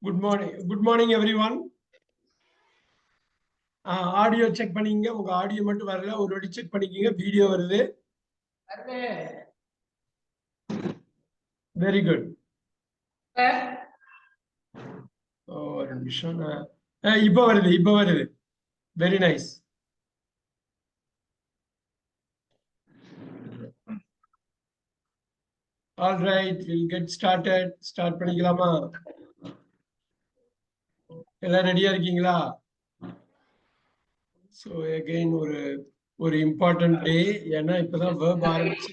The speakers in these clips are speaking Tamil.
Good morning everyone. Audio check பண்ணீங்க. உங்க ஆடியோ மட்டும் வரல, ஒரு வாட்டி செக் பண்ணிக்கீங்க. வீடியோ வருது. Very good. ஒரு நிமிஷம். இப்ப வருது. Very nice. All right, will get started. Start பண்ணிக்கலாமா? எல்லாம் ரெடியா இருக்கீங்களா? ஸோ அகைன் ஒரு இம்பார்ட்டன்ட் டே. ஏன்னா இப்பதான் வேர்ப் ஆரம்பிச்சு.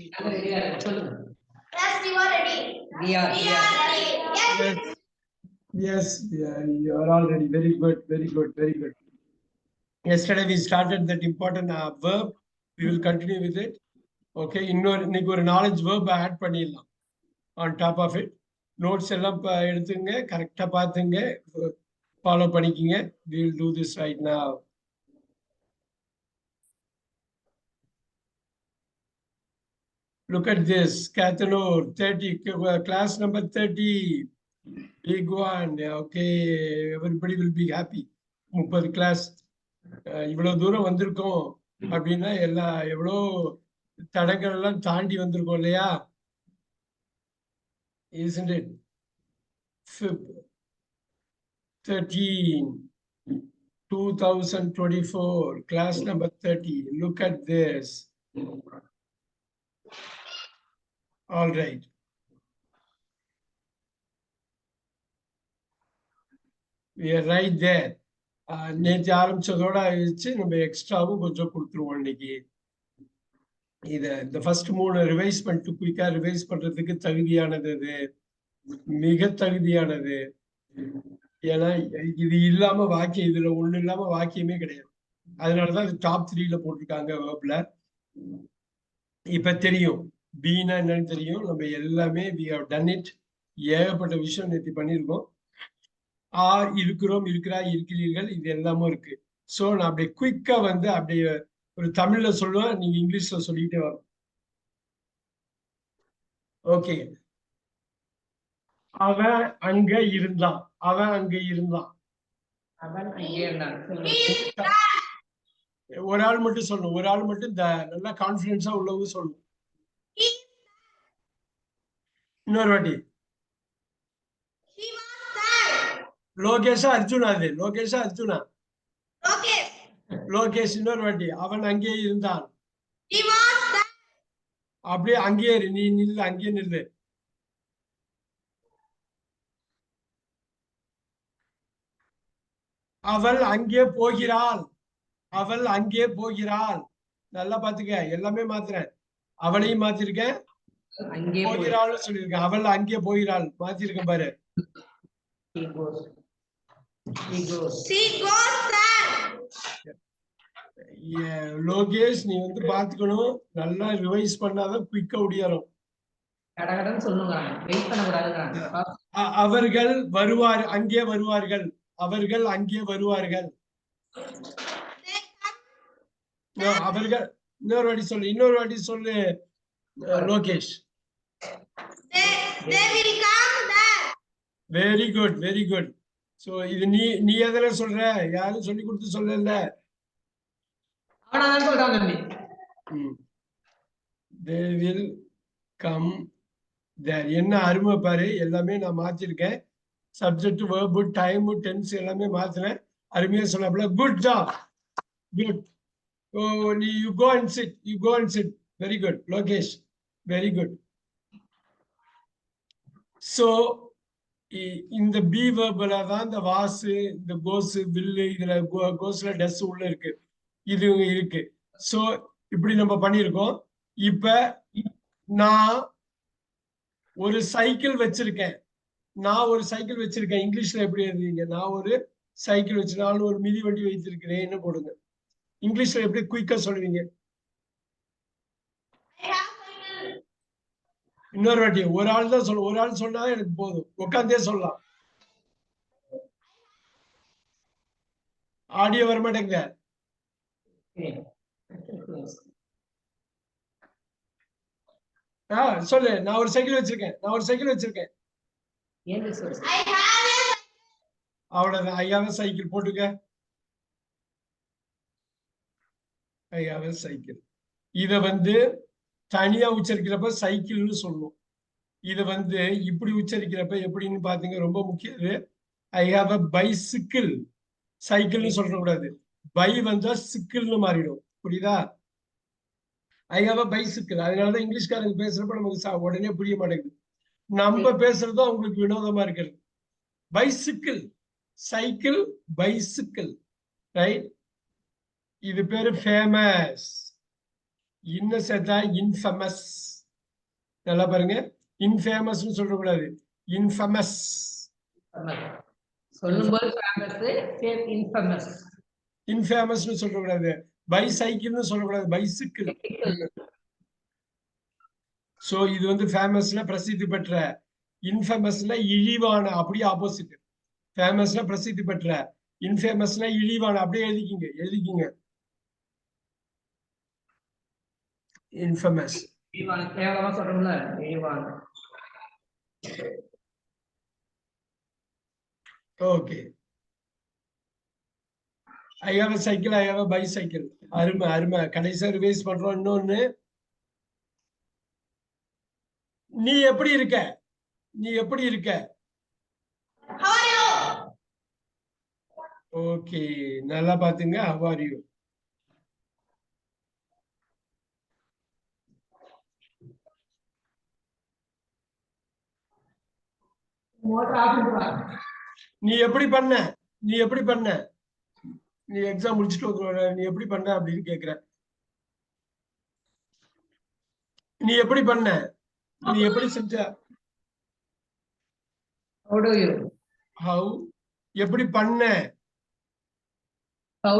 Yes, you are all ready. Very good. Yesterday we started that important verb. We will continue with it. Okay, இன்னைக்கு ஒரு knowledge verb add பண்ணிடலாம் on top of it. Notes எல்லாம் எடுத்துங்க, கரெக்டா பாத்துங்க, ஃபாலோ பண்ணிக்கிங்க. We will do this right now. Look at this, Kathanur, 30, class number 30. Big one. Okay, everybody will be happy. 30 class இவ்வளவு தூரம் வந்திருக்கோம் அப்படின்னா எவ்வளோ தடங்கள் எல்லாம் தாண்டி வந்திருக்கோம் இல்லையா? Isn't it? 13 2024, class number 30. Look at this. All right. We are right there. நேற்று ஆரம்பிச்சதோட வச்சு நம்ம எக்ஸ்ட்ராவும் கொஞ்சம் கொடுத்துருவோம் இன்னைக்கு. இந்த ஃபர்ஸ்ட் 3 ரிவைஸ் பண்ணிட்டு குயிக்கா ரிவைஸ் பண்றதுக்கு தகுதியானது, அது மிக தகுதியானது. ஏன்னா இது இல்லாம வாக்கியம், இதுல ஒண்ணு இல்லாம வாக்கியமே கிடையாது. அதனாலதான் இது டாப் 3ல போட்டிருக்காங்க வேர்ப்ல. இப்ப தெரியும் பீனா என்னன்னு தெரியும். நம்ம எல்லாமே we have done it. ஏகப்பட்ட விஷயம் நேற்று பண்ணியிருக்கோம். இருக்கிறோம், இருக்கிறாய், இருக்கிறீர்கள், இது எல்லாமும் இருக்கு. சோ நான் அப்படியே குயிக்கா அப்படியே ஒரு தமிழ்ல சொல்லுவேன், நீங்க இங்கிலீஷ்ல சொல்லிட்டே வரும். ஓகே. அவன் அங்க இருந்தான். ஒரு ஆள் மட்டும் சொல்லணும். ஒரு ஆள் மட்டும் நல்லா கான்பிடன்ஸா உள்ளவங்க சொல்லணும். இன்னொரு வாட்டி. லோகேஷா அர்ஜுனா? அது லோகேஷா அர்ஜுனா? லோகேஷ். இன்னொரு வாட்டி. அவன் அங்கே இருந்தான். அப்படியே அங்கேயே நீ நில்லு, அங்கேயே நில்லு. அவள் அங்கே போகிறாள். நல்லா பாத்துக்க, எல்லாமே மாத்துறேன். அவளையும் மாத்திருக்கேன், போகிறாள் சொல்லியிருக்கேன். அவள் அங்கே போகிறாள் மாத்திருக்கேன் பாரு. லோகேஷ், நீ பாத்துக்கணும், நல்லா ரிவைஸ் பண்ணாதான் குயிக்கா ஒடியாரும். அவர்கள் அங்கே வருவார்கள். அவர்கள் அங்கே வருவார்கள். அவர்கள். இன்னொரு வாட்டி சொல்லு லோகேஷ். Very good. சோ இது நீ எதுல சொல்ற? யாரும் சொல்லி கொடுத்து சொல்லல. They will come there. என்ன அருமை பாரு, எல்லாமே நான் மாத்திருக்கேன். சப்ஜெக்ட், வெர்ப், டைம், டென்ஸ் எல்லாமே மாத்துறேன். அருமையா சொன்னாப்ல. Good job. Good. You go and sit. Very good, Lokesh. Very good. So இந்த பி வெர்ப்ல தான் இந்த வாசு, இந்த கோஸ், வில்லு, இதுல கோஸ்ல டஸ் உள்ள இருக்கு, இது இருக்கு. சோ இப்படி நம்ம பண்ணிருக்கோம். இப்ப நான் ஒரு சைக்கிள் வச்சிருக்கேன். இங்கிலீஷ்ல எப்படி எழுதுவீங்க? நான் ஒரு சைக்கிள் வச்சிருக்கேன், ஒரு மிதி வண்டி வைத்திருக்கிறேன்னு போடுங்க. இங்கிலீஷ்ல எப்படி குயிக்கா சொல்லுவீங்க? இன்னொரு வாட்டி. ஒரு ஆள் தான் சொல்ல. ஒரு ஆள் சொன்னா எனக்கு போதும், உட்காந்தே சொல்லலாம். ஆடியோ வர மாட்டேங்க. சொல்லு. நான் ஒரு சைக்கிள் வச்சிருக்கேன். அவ்வளவுதான். I have a சைக்கிள் போட்டுக்க. I have a cycle. இத வந்து தனியா உச்சரிக்கிறப்ப சைக்கிள்னு சொல்லணும். இத வந்து இப்படி உச்சரிக்கிறப்ப எப்படின்னு பாத்தீங்க, ரொம்ப முக்கியம். I have a bicycle. சைக்கிள்னு சொல்லக்கூடாது. பை வந்தா சிக்கிள்னு மாறிடும். புரியுதா? I have a bicycle. அதனாலதான் இங்கிலீஷ்காரங்க பேசுறப்ப நமக்கு உடனே புரிய மாட்டேங்குது. நம்ம பேசுறதும் அவங்களுக்கு வினோதமா இருக்கிறது. Bicycle, cycle, bicycle, right? இது பேரு ஃபேமஸ். இன்னும் சேர்த்தா இன்ஃபேமஸ். நல்லா பாருங்க, இன்ஃபேமஸ் சொல்லக்கூடாது, இன்ஃபேமஸ். சொல்லும்போது ஃபேமஸ், இன்ஃபேமஸ். இன்ஃபேமஸ்னு சொல்லக்கூடாது, பைசைக்கிள்னு சொல்லக்கூடாது, பைசிக்கிள். சோ இது வந்து ஃபேமஸ்ல பிரசித்தி பெற்ற, இன்ஃபேமஸ்ல இழிவான, அப்படியே ஆப்போசிட். ஃபேமஸ்ல பிரசித்தி பெற்ற, இன்ஃபேமஸ்ல இழிவான. அப்படியே எழுதிக்கிங்க. இன்ஃபேமஸ். கேவலமா சொல்றோம்ல, இழிவான. Okay. I have a cycle, I have a bicycle. அருமை. கடைசியா ரிவைஸ் பண்றோம். இன்னொன்னு, நீ எப்படி இருக்க? ஓகே, நல்லா பாத்துங்க. How are you? நீ எப்படி பண்ண? நீ எக்ஸாம் முடிச்சுட்டு வந்து நீ எப்படி பண்ண அப்படின்னு கேக்குற. நீ எப்படி பண்ண? நீ எப்படி செஞ்ச? How? எப்படி பண்ண? How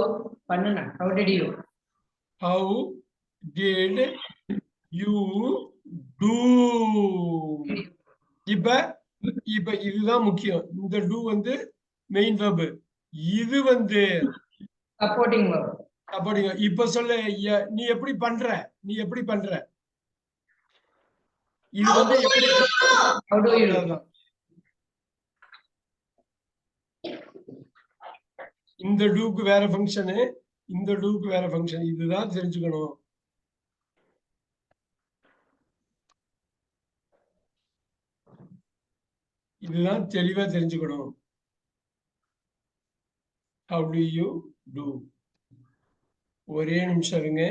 did you? How did you do? இப்ப இதுதான் முக்கியம். இந்த do வந்து மெயின் verb. இது வந்து சப்போர்ட்டிங் verb. இப்ப சொல்லு, நீ எப்படி பண்ற? இது வந்து எப்படி? How do you? இந்த டூக்கு வேற ஃபங்க்ஷனு, இந்த டூக்கு வேற ஃபங்க்ஷன். இதுதான் தெரிஞ்சுக்கணும். இதுதான் தெளிவா தெரிஞ்சுக்கணும். How do you do? ஒரே நிமிஷம் இருங்க.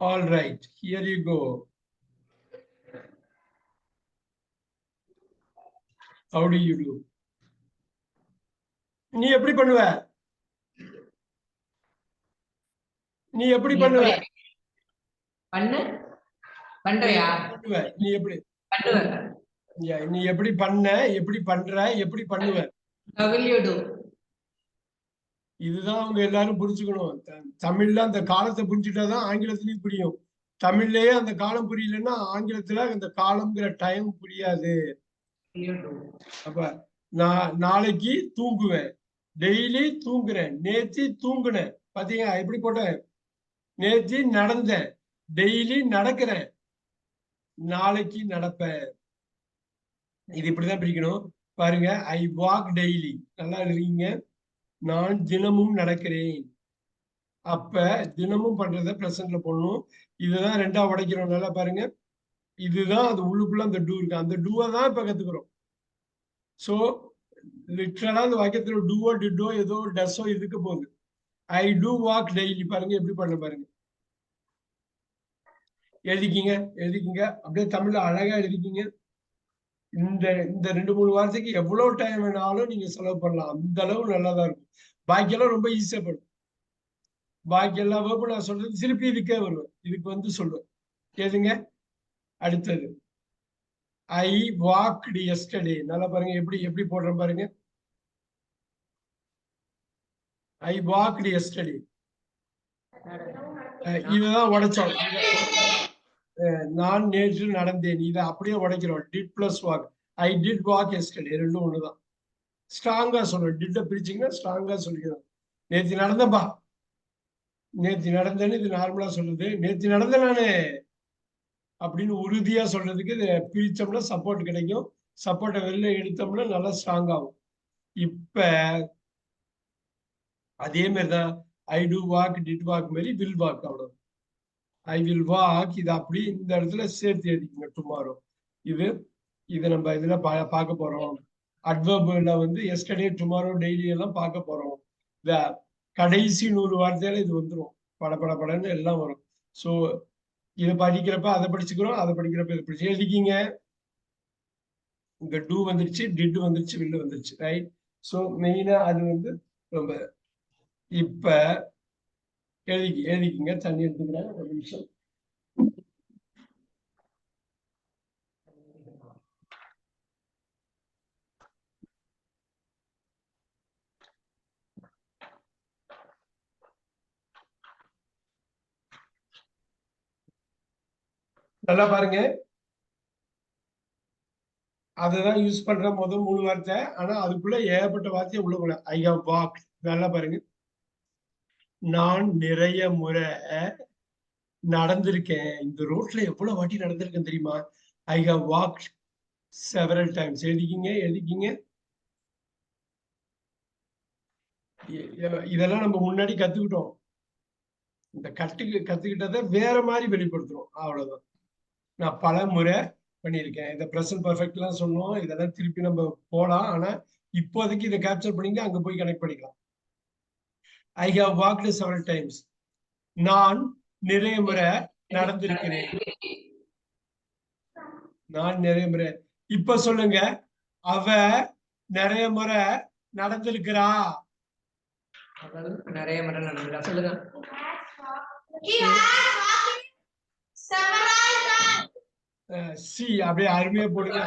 All right, here you go. How do you do? நீ எப்படி பண்ணுவ? நீ எப்படி பண்ணுவ? பண்றியா? நீ எப்படி பண்ணுவ? நீ எப்படி பண்ண, எப்படி பண்ற, எப்படி பண்ணுவ? How will you do? இதுதான் அவங்க எல்லாரும் புரிஞ்சுக்கணும். தமிழ்ல அந்த காலத்தை புரிஞ்சுட்டாதான் ஆங்கிலத்திலயும் புரியும். தமிழ்லயே அந்த காலம் புரியலன்னா ஆங்கிலத்துல அந்த காலம்ங்கிற டைம் புரியாது. அப்ப நான் நாளைக்கு தூங்குவேன், டெய்லி தூங்குறேன், நேத்தி தூங்குனேன். பாத்தீங்க எப்படி போட்டேன்? நேத்தி நடந்தேன், டெய்லி நடக்கிறேன், நாளைக்கு நடப்பேன். இது இப்படிதான் பிரிக்கணும். பாருங்க, ஐ வாக் டெய்லி. நல்லா எழுதிங்க. நான் தினமும் நடக்கிறேன். அப்ப தினமும் பண்றத பிரசன்ட்ல போடணும். இதுதான் ரெண்டா உடைக்கிறோம். நல்லா பாருங்க, இதுதான் அது உள்ளுக்குள்ள அந்த டூ இருக்கு. அந்த டூவை தான் இப்ப கத்துக்கிறோம். சோ லிட்டரலா அந்த வாக்கியத்துல டூவோ டிட்டோ ஏதோ டஸோ இதுக்கு போகுது. ஐ டூ வாக் டெய்லி. பாருங்க எப்படி பண்ண பாருங்க. எழுதிக்கிங்க. அப்படியே தமிழ்ல அழகா எழுதிக்கிங்க. இந்த 2-3 வாரத்துக்கு எவ்வளவு டைம் வேணாலும் நீங்க செலவு பண்ணலாம். அந்த அளவு நல்லாதான் இருக்கும். பாக்கியெல்லாம் ரொம்ப ஈஸியா படும். பாக்கி எல்லா வேர்பும் நான் சொல்றது திருப்பி இதுக்கே வருவேன். இதுக்கு வந்து சொல்லுவேன். எதுங்க அடுத்தது? I walked yesterday. நல்லா பாருங்க எப்படி போடுறேன் பாருங்க. I walked yesterday. இதுதான் உடைச்சோம். நான் நேற்று நடந்தேன். இதை அப்படியே உடைக்கிறோம். Did plus walk. I did walk yesterday ரெண்டும் ஒண்ணுதான். ஸ்ட்ராங்கா சொல்லணும். டிட்ட பிரிச்சிங்கன்னா ஸ்ட்ராங்கா சொல்லிக்கணும். நேத்து நடந்தப்பா, நேத்து நடந்தேன்னு இது நார்மலா சொல்லுது. நேத்து நடந்த நானு அப்படின்னு உறுதியா சொல்றதுக்கு இதை பிரிச்சோம்னா சப்போர்ட் கிடைக்கும். சப்போர்ட்டை வெளில எடுத்தோம்னா நல்லா ஸ்ட்ராங் ஆகும். இப்ப அதே மாதிரிதான் ஐ டூ வாக் டிட் வாக் மாதிரி வில் வாக். அவ்வளவு. ஐ வில் வாக் இது அப்படி இந்த இடத்துல சேர்த்து எழுதிக்கங்க டுமாரோ. இது இது நம்ம இதுல பார்க்க போறோம். அட்வர்ப்ல வந்து எஸ்டர்டே டுமாரோ டெய்லி எல்லாம் பார்க்க போறோம். இந்த கடைசி 100 வார்த்தையில இது வந்துடும். படன்னு எல்லாம் வரும். ஸோ இதை படிக்கிறப்ப அதை படிச்சுக்கிறோம், அதை படிக்கிறப்ப இதை படிச்சு எழுதிக்கிங்க. இங்க டூ வந்துருச்சு, டிட் வந்துருச்சு, வில் வந்துருச்சு. ரைட். ஸோ மெயினா அது வந்து ரொம்ப இப்ப எழுதிக்கிங்க. தண்ணி எடுத்துக்கிறேன் ஒரு நிமிஷம். நல்லா பாருங்க. அதுதான் யூஸ் பண்ற முதல் 3 வார்த்தை. ஆனா அதுக்குள்ள ஏகப்பட்ட வார்த்தையை உள்ள போல. I have walk. நல்லா பாருங்க. நான் நிறைய முறை நடந்திருக்கேன். இந்த ரோட்ல எவ்வளவு வாட்டி நடந்திருக்கேன் தெரியுமா? I have walk several times. எழுதிக்கிங்க. இதெல்லாம் நம்ம முன்னாடி கத்துக்கிட்டோம். இந்த கத்துக்கிட்டதை வேற மாதிரி வெளிப்படுத்துறோம். அவ்வளவுதான். நான் பல முறை பண்ணியிருக்கேன். இந்த பிரசன்ட் பர்ஃபெக்ட் எல்லாம் சொன்னோம். இதெல்லாம் திருப்பி நம்ம போலாம். ஆனா இப்போதைக்கு இதை கேப்சர் பண்ணிட்டு அங்க போய் கனெக்ட் பண்ணிக்கலாம். I have walked several times. நான் நிறைய முறை நடந்திருக்கிறேன். நான் நிறைய முறை. இப்ப சொல்லுங்க. அவ நிறைய முறை நடந்திருக்கிறா. நிறைய முறை நடந்திருக்கா சொல்லுங்க. சி அப்படியே அருமையா போடுங்க.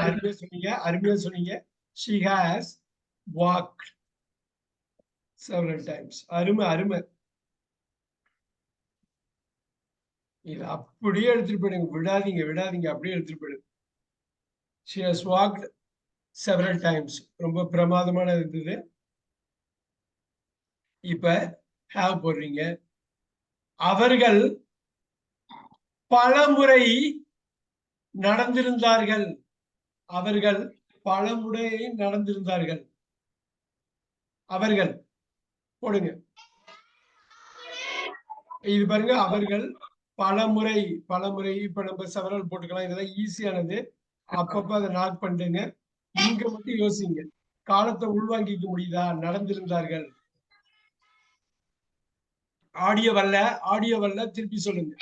அருமையா சொன்னீங்க. she has walked several times. அருமை. இது அப்படியே எடுத்துட்டு போயிடுங்க. விடாதீங்க. அப்படியே எடுத்துட்டு போயிடுங்க. she has walked several times. ரொம்ப பிரமாதமான இருந்தது. இப்ப have போடுறீங்க. அவர்கள் பலமுறை நடந்திருந்தார்கள். அவர்கள் போடுங்க. இது பாருங்க. அவர்கள் பலமுறை. இப்ப நம்ம செவரல் போட்டுக்கலாம். இதெல்லாம் ஈஸியானது. அப்பப்ப அதை நாட் பண்ணுங்க. இங்க மட்டும் யோசிங்க. காலத்தை உள்வாங்கிக்க முடியுதா? நடந்திருந்தார்கள். ஆடியோ வரல. திருப்பி சொல்லுங்க.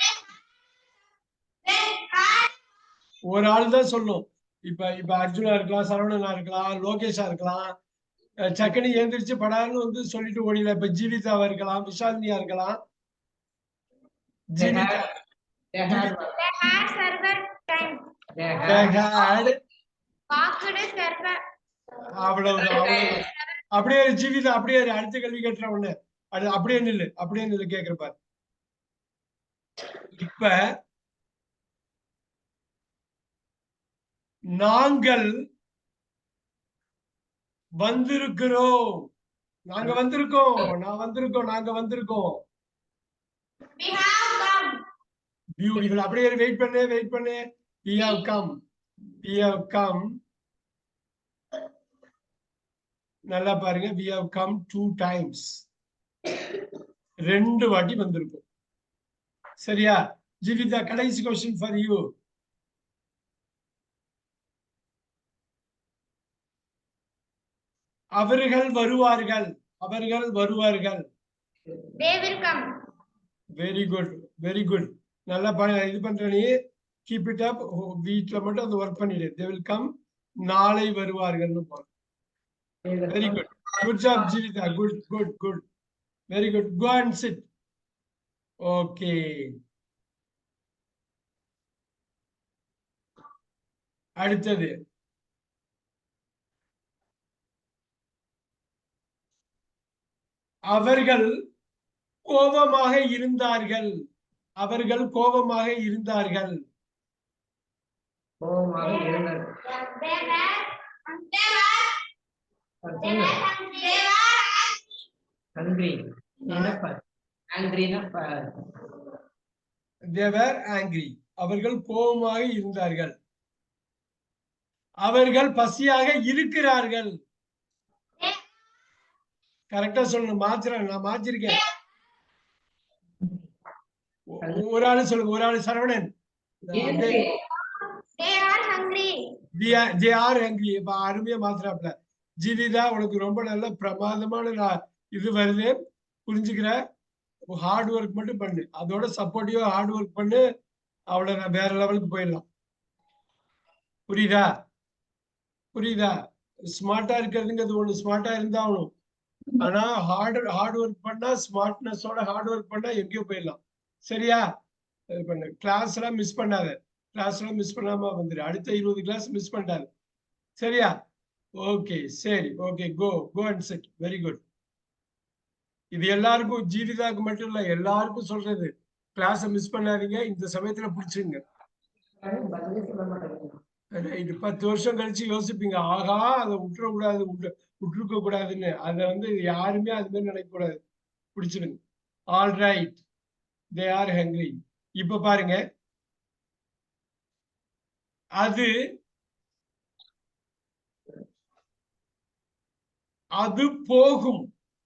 ஒரு ஆள் தான் சொல்லும். இப்ப அர்ஜுனா இருக்கலாம், சரவணனா இருக்கலாம், லோகேஷா இருக்கலாம். சக்கனி எழுந்திரிச்சு படாருன்னு வந்து சொல்லிட்டு ஓடில. இப்ப ஜீவிதாவா இருக்கலாம், விஷாலினியா இருக்கலாம். அவ்வளவுதான். அப்படியே ஜீவிதா அப்படியே அடுத்த கேள்வி கேட்டுற ஒண்ணு. அது அப்படியே நில்லு கேக்குறப்பாரு. இப்ப நாங்கள் வந்திருக்கிறோம். நாங்க வந்திருக்கோம். பியூட்டிஃபுல். அப்படியே வெயிட் பண்ணு. we have come. நல்லா பாருங்க. we have come 2 times. 2 வாட்டி வந்திருக்கோம். சரியா? ஜீவிதா, கடைசி क्वेश्चन ஃபார் யூ. அவர்கள் வருவார்கள். They will come. Very good. நல்லா இது பண்ற நீ. Keep it up. வீட்ல மட்டும் அது ஒர்க் பண்ணிடு. they will come. நாளை வருவார்கள்னு போற. Very good. Good job Jeevitha. Good. Very good. go and sit. Okay. அடுத்தது அவர்கள் கோபமாக இருந்தார்கள். கோபமாக இருந்தார்கள். They were Hungry. Angry. They were angry. அவர்கள் கோபமாக இருந்தார்கள். அவர்கள் பசியாக இருக்கிறார்கள். கரெக்டா சொல்லணும். மாத்துறேன், நான் மாத்திருக்கேன். ஒரு ஆளு சொல்லுங்க, ஒரு ஆளு Saravanan. They are hungry. They are hungry. இப்ப அருமையா மாத்துறாப்ல. ஜீவிதா, உனக்கு ரொம்ப நல்ல பிரமாதமான இது வருது, புரிஞ்சுக்கிற. ஹார்ட் ஒர்க் மட்டும் பண்ணு, அதோட சப்போர்ட்டிவா ஹார்ட் ஒர்க் பண்ணு, அவளை நான் வேற லெவலுக்கு போயிடலாம். புரியுதா? புரியுதா? ஸ்மார்ட்டா இருக்கிறதுங்கிறது ஒண்ணு, ஸ்மார்ட்டா இருந்தாகணும். ஆனா ஹார்ட் ஒர்க் பண்ணா, ஸ்மார்ட்னஸோட ஹார்ட் ஒர்க் பண்ணா எங்கேயோ போயிடலாம். சரியா? இது பண்ணு. கிளாஸ் எல்லாம் மிஸ் பண்ணாத. கிளாஸ் எல்லாம் மிஸ் பண்ணாம வந்துரு. அடுத்த 20 கிளாஸ் மிஸ் பண்ணாத. சரியா? ஓகே, சரி, okay, go and sit. Very good. இது எல்லாருக்கும், ஜீவிதாக்கு மட்டும் இல்ல, எல்லாருக்கும் சொல்றது. கிளாஸ மிஸ் பண்ணாதீங்க, இந்த சமயத்துல பிடிச்சிருங்க. இது 10 வருஷம் கழிச்சு யோசிப்பீங்க, ஆகா அதை விட்டுறக்கூடாது, விட்டுருக்க கூடாதுன்னு. அதை யாருமே அது மாதிரி நினைக்க கூடாது. பிடிச்சிருங்க. All right, they are hungry. இப்ப பாருங்க, அது போகும்,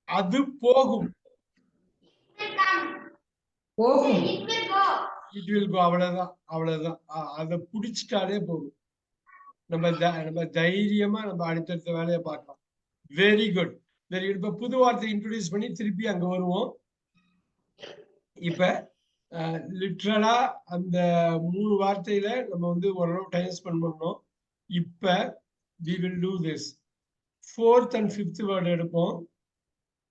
அது போகும். It will go. அவ்வளவுதான், அவ்வளவுதான். அதை புடிச்சிட்டாலே போகும். நம்ம தைரியமா நம்ம அடுத்தடுத்த வேலையை பார்க்கலாம். Very good, very good. இப்ப புது வார்த்தை இன்ட்ரோடியூஸ் பண்ணி திருப்பி அங்க வருவோம். இப்ப லிட்ரலா அந்த 3 வார்த்தையில நம்ம ஓரளவு டைம் ஸ்பெண்ட் பண்ணோம். இப்ப we will do this. 4th and 5th word எடுப்போம்.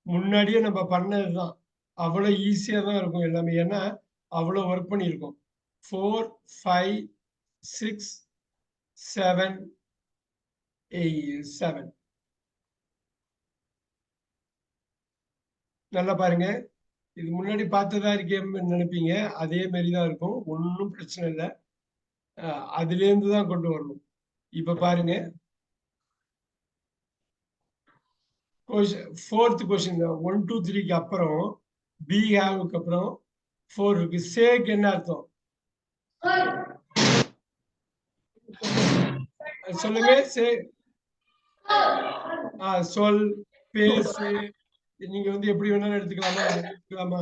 முன்னாடியே நம்ம பண்ணதுதான், அவ்வளவு ஈஸியா தான் இருக்கும் எல்லாமே. ஏன்னா அவ்வளவு ஒர்க் பண்ணியிருக்கோம். 4, 5, 6, 7, 8, 7. நல்லா பாருங்க. இது முன்னாடி பார்த்ததா இருக்கேன்னு நினைப்பீங்க, அதே மாதிரிதான் இருக்கும். ஒன்னும் பிரச்சனை இல்லை. அதுல இருந்து தான் கொண்டு வரணும். இப்ப பாருங்க, 4th கொஸ்டின் 1, 2, 3க்கு அப்புறம் பி ஹேவுக்கு அப்புறம் 4 இருக்கு. சேக்கு என்ன அர்த்தம் சொல்லுங்க? சே, சொல், பேசு. நீங்க எப்படி வேணாலும் எடுத்துக்கலாமா?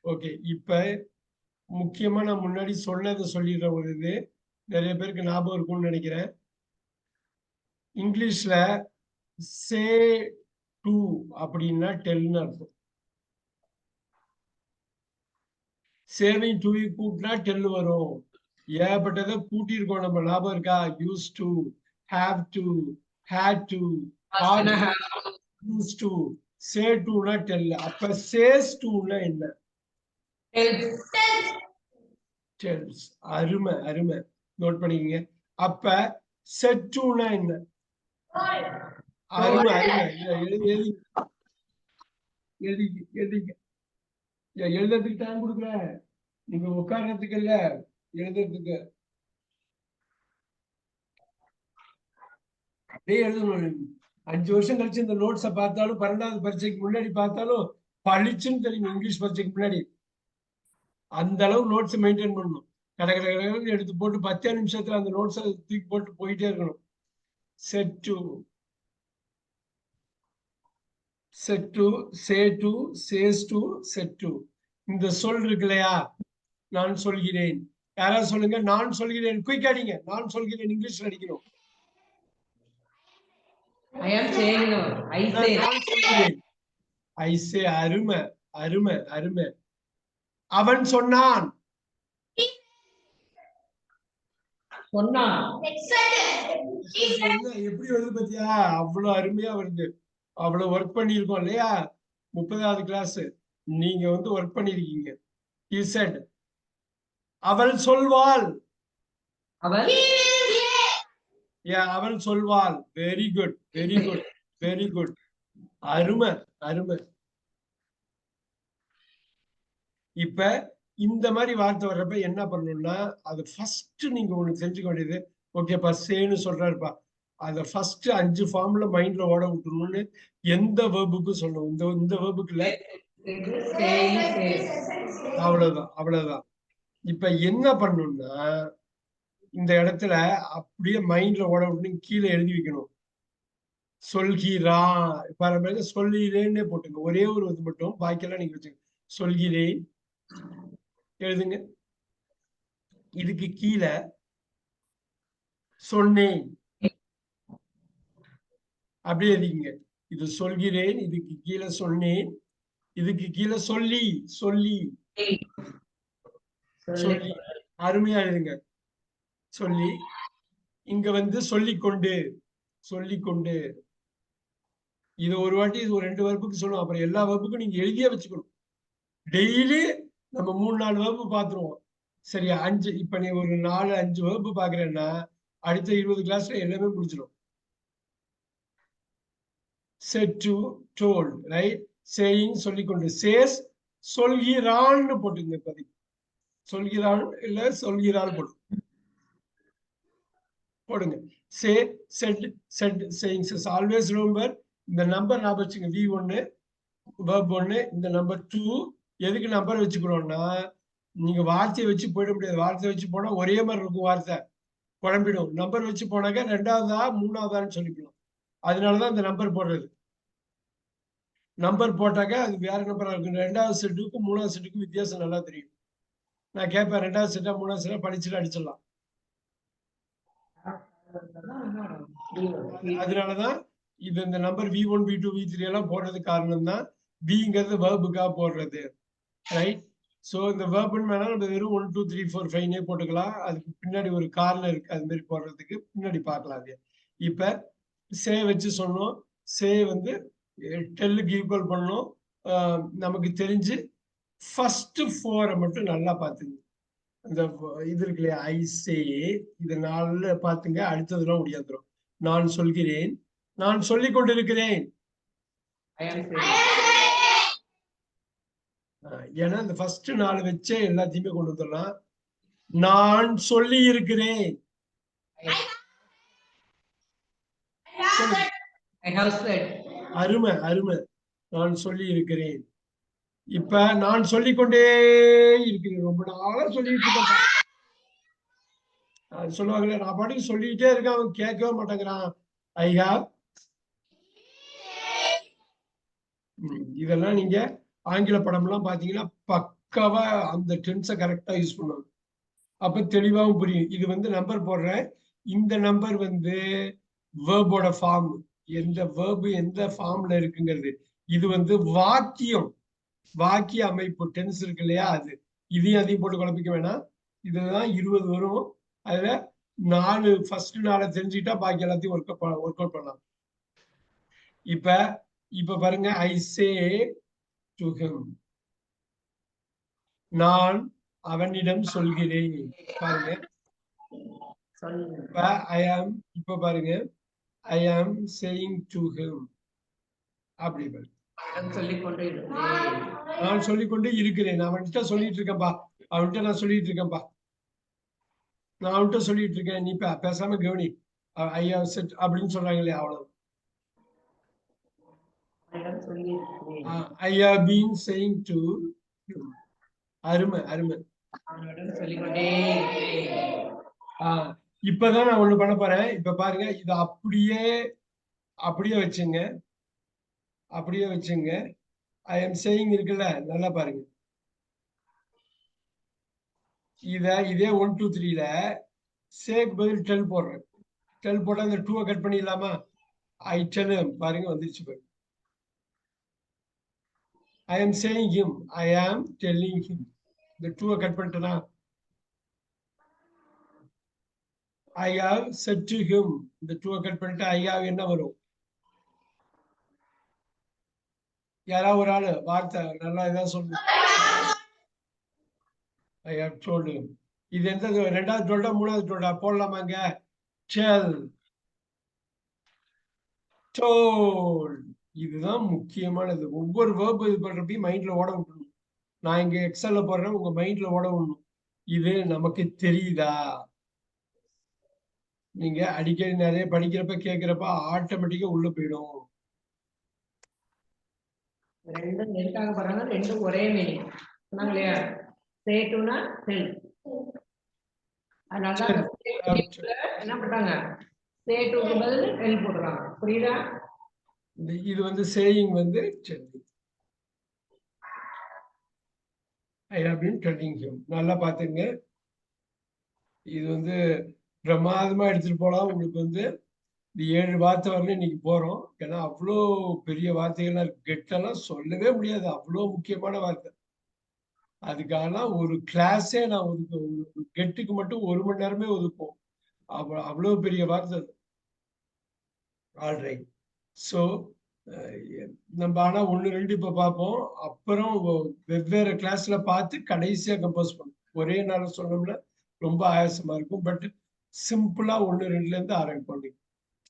ஓகே. இப்ப முக்கியமா நான் முன்னாடி சொன்னதை சொல்லிடுற ஒரு இது நிறைய பேருக்கு ஞாபகம் இருக்கும்னு நினைக்கிறேன். இங்கிலீஷ்ல சே டு அப்படின்னா டெல்னு அர்த்தம். சேவிங் டு கூட்டினா டெல் வரும். ஏகப்பட்டதை கூட்டியிருக்கோம் நம்ம, ஞாபகம் இருக்கா? Use to, have to, had to, use to. Say டுனா டெல். அப்ப சேஸ் டுனா என்ன? டெல்ஸ். அருமை, அருமை. நோட் பண்ணிக்கங்க. அப்ப செட் டுனா என்ன? அருமை, அருமை. எழுதுறதுக்கு டைம் கொடுக்குறேன், நீங்க உட்கார்றதுக்கு இல்ல, எழுதுறதுக்கு. அப்படியே எழுதணும். 5 வருஷம் கழிச்சு இந்த நோட்ஸை பார்த்தாலும், 12வது பரீட்சைக்கு முன்னாடி பார்த்தாலும் பளிச்சுன்னு தெரியும். இங்கிலீஷ் பரீட்சைக்கு முன்னாடி அந்த அளவு நோட்ஸ் மெயின்டைன் பண்ணணும். கடற்கரை எடுத்து போட்டு 10 நிமிஷத்துல அந்த நோட்ஸை தூக்கி போட்டு போயிட்டே இருக்கணும். Set to, set to, say to, says to, set to. இந்த சொல் இருக்கு இல்லையா? நான் சொல்கிறேன். யாராவது சொல்லுங்க, நான் சொல்கிறேன். குயிக் அடிங்க. நான் சொல்கிறேன் இங்கிலீஷ்ல அடிக்கணும். I am saying no. I say. நான் சொல்கிறேன். I say. அருமை, அருமை, அருமை. அவன் சொன்னான். சொன்னான். எப்படி வருது பத்தியா? அவ்வளவு அருமையா வருது. அவ்வளவு ஒர்க் பண்ணிருக்கோம் இல்லையா? 30வது கிளாஸ் நீங்க ஒர்க் பண்ணிருக்கீங்க. He said. அவள் சொல்வாள். அவள் அவள் சொல்வாள். Very good, very good, very good. அருமை, அருமை. இப்ப இந்த மாதிரி வார்த்தை வர்றப்ப என்ன பண்ணணும்னா, அது ஃபர்ஸ்ட் நீங்க ஒண்ணு தெரிஞ்சுக்க வேண்டியது, ஓகேப்பா சேன்னு சொல்றாருப்பா, அத ஃபர்ஸ்ட் 5 ஃபார்ம்ல மைண்ட்ல ஓட விட்டுருணும்னு எந்த வேர்புக்கு சொல்லணும். இந்த வேர்புக்குல அவ்வளவுதான். இப்ப என்ன பண்ணணும்னா இந்த இடத்துல அப்படியே மைண்ட்ல ஓட விட்டு கீழே எழுதி வைக்கணும். சொல்கிறான் பாருங்க, சொல்கிறேன்னே போட்டுங்க. ஒரே ஒரு இது மட்டும், பாக்கியெல்லாம் நீங்க வச்சுங்க. சொல்கிறேன் எழுதுங்க. இதுக்கு கீழே சொன்னேன் அப்படியே எழுதிங்க. இது சொல்கிறேன், இதுக்கு கீழே சொன்னேன், இதுக்கு கீழே சொல்லி சொல்லி சொல்லி அருமையா எழுதுங்க. சொல்லி இங்க வந்து சொல்லிக்கொண்டு சொல்லிக்கொண்டு. இது ஒரு வாட்டி இது ஒரு 2 வகுப்புக்கு சொல்லுவோம். அப்புறம் எல்லா வகுப்புக்கும் நீங்க எழுதியே வச்சுக்கணும். டெய்லி நம்ம 3-4 வகுப்பு பார்த்துருவோம். சரியா? 5 இப்ப நீ ஒரு 4-5 வகுப்பு பாக்குறேன்னா அடுத்த 20 கிளாஸ்ல எல்லாமே முடிச்சிடும். said to, told, right? saying சொல்லிக்கொண்டு, says சொல்கிறான்னு போட்டுங்க. இப்போதைக்கு சொல்கிறான் இல்ல சொல்கிறாள் போடுங்க. say, said, saying, says. Always remember இந்த நம்பர் ஞாபகம் வச்சுங்க. V1 verb 1, இந்த நம்பர் 2. எதுக்கு நம்பர் வச்சுக்கிறோம்னா நீங்க வார்த்தையை வச்சு போயிட முடியாது. வார்த்தையை வச்சு போனா ஒரே மாதிரி இருக்கும், வார்த்தை குழம்பிடும். நம்பர் வச்சு போனாக்க 2வதா 3வதான்னு சொல்லிக்கலாம். அதனாலதான் இந்த நம்பர் போடுறது. நம்பர் போட்டாக்க அது வேற நம்பரா இருக்கும். 2வது செட்டுக்கும் 3வது செட்டுக்கும் வித்தியாசம் நல்லா தெரியும். நான் கேட்பேன் 2வது செட்டா 3வது செட்டா படிச்சுட்டு அடிச்சிடலாம். அதனாலதான் இது இந்த நம்பர் V1, V2, V3 எல்லாம் போடுறதுக்கு காரணம் தான். Bங்கிறது வேர்புக்கா போடுறது, ரைட்? சோ இந்த வேர்புன்னு வேணா நம்ம வெறும் 1 2 3 4 5 போட்டுக்கலாம். அதுக்கு பின்னாடி ஒரு காரணம் இருக்கு, அது மாதிரி போடுறதுக்கு பின்னாடி பார்க்கலாம். அது இப்ப சே வச்சு சொன்னோம். சே வந்து டெல்லுக்கு ஈக்குவல் பண்ணோம். நமக்கு தெரிஞ்சு ஃபர்ஸ்ட் 4 மட்டும் நல்லா பாத்துங்க. இந்த இது இருக்கு இல்லையா, ஐசே, இது 4 பாத்துங்க. அடுத்ததுலாம் முடியாதுரும். நான் சொல்கிறேன், நான் சொல்லிக் கொண்டிருக்கிறேன். ஏன்னா இந்த ஃபர்ஸ்ட் 4 வச்சே எல்லாத்தையுமே கொண்டு வந்துடலாம். நான் சொல்லி இருக்கிறேன். அருமை அருமை. நான் சொல்லி இருக்கிறேன். இப்ப நான் சொல்லிக்கொண்டே இருக்கிறேன். ரொம்ப நாளா சொல்லிட்டு இருக்கேன். சொல்லுவாங்களே, நான் பாட்டுக்கு சொல்லிக்கிட்டே இருக்கேன், அவன் கேட்கவே மாட்டேங்கிறான். I have. இதெல்லாம் நீங்க ஆங்கில படம் எல்லாம் பாத்தீங்கன்னா பக்காவா அந்த டென்ஸை கரெக்டா யூஸ் பண்ணுவாங்க. அப்ப தெளிவாகவும் புரியும். இது வந்து நம்பர் போடுறேன். இந்த நம்பர் வந்து வேர்போட ஃபார்ம், எந்த வேர்பு எந்த ஃபார்ம்ல இருக்குங்கிறது. இது வந்து வாக்கியம், வாக்கிய அமைப்பு, டென்ஸ் இருக்கு இல்லையா, அது. இதையும் அதையும் போட்டு குழப்பிக்க வேணாம். இதுதான் 20 வரும். அதுல 4 ஃபர்ஸ்ட் 4 தெரிஞ்சுக்கிட்டா பாக்கி எல்லாத்தையும் ஒர்க் அவுட் பண்ணலாம். இப்ப பாருங்க, ஐ சே டு ஹிம், நான் அவனிடம் சொல்கிறேன். பாருங்க, ஐ ஆம். இப்ப பாருங்க, ஐ ஆம் சேயிங் டு ஹிம். அப்படி பாருங்க, நான் சொல்லிக்கொண்டு இருக்கிறேன். அவன்கிட்ட சொல்லிட்டு இருக்கேன்பா, அவன்கிட்ட நான் சொல்லிட்டு இருக்கேன்பா, நான் அவன்கிட்ட சொல்லிட்டு இருக்கேன். நீ பேசாம கவனி. ஐ ஹவ் செட் அப்படின்னு சொல்றாங்க இல்லையா, அவ்வளவு. I have been saying to him. அருமை அருமை. இப்பதான் நான் ஒண்ணு பண்ண போறேன். இப்ப பாருங்க, இது அப்படியே வச்சுங்க, அப்படியே வச்சுங்க. ஐ எம் சேயிங் இருக்குல்ல, நல்லா பாருங்க. இதே 1 2 3ல சேக்கு பதில் டெல் போடுறேன். டெல் போட்டா இந்த 2 கட் பண்ணிடலாமா? I tell him. பாருங்க, வந்துருச்சு பாருங்க. I am saying him, I am telling him. இந்த 2 கட் பண்ணிட்டேனா? I have set to him. இந்த 2 கட் பண்ணிட்டு ஐ ஹவ் என்ன வரும்? யாராவது ஒரு ஆளு வார்த்தை நல்லா இதான் சொல்லுங்க. I have told him. இது எந்த 2வது டோல்டா 3வது டோல்டா போடலாமாங்க? Del, told. இதுதான் முக்கியமானது. ஒவ்வொரு வேர்ப் இது பண்றப்பையும் மைண்ட்ல ஓட விடணும். நான் இங்க எக்ஸல்ல போடுறேன், உங்க மைண்ட்ல ஓட விடணும். இது நமக்கு தெரியுதா? நீங்க அடிக்கடி நிறைய படிக்கிறப்ப கேட்கிறப்ப ஆட்டோமேட்டிக்கா உள்ள போயிடும். ரெண்டும் எதுக்காக போறாங்க? ரெண்டும் ஒரே மீனிங் சொன்னாங்க இல்லையா? சே டுனா டெல். அதனால தான் என்ன பண்றாங்க? சே டுக்கு பதில் டெல் போடுறாங்க. புரியுதா? இது வந்து சேயிங் வந்து சரி. I have been telling him. நல்லா பாத்துங்க. இது வந்து பிரமாதமா எடுத்துட்டு போலாம். உங்களுக்கு வந்து இந்த 7 வார்த்தை வரல இன்னைக்கு போறோம். ஏன்னா அவ்வளோ பெரிய வார்த்தைகள்லாம் இருக்கு. கெட்டெல்லாம் சொல்லவே முடியாது. அவ்வளோ முக்கியமான வார்த்தை. அதுக்காகலாம் ஒரு கிளாஸே நான் ஒதுக்குவேன். கெட்டுக்கு மட்டும் 1 மணி நேரமே ஒதுக்குவோம். அவ்வளோ பெரிய வார்த்தை. ஆல்ரைட். ஸோ நம்ம ஆனா 1, 2 இப்ப பார்ப்போம். அப்புறம் வெவ்வேறு கிளாஸ்ல பார்த்து கடைசியா கம்போஸ் பண்ணும். ஒரே நாள் சொன்னோம்னா ரொம்ப ஆயாசமா இருக்கும். பட் சிம்பிளா 1, 2ல இருந்து ஆரம்பிப்போம்.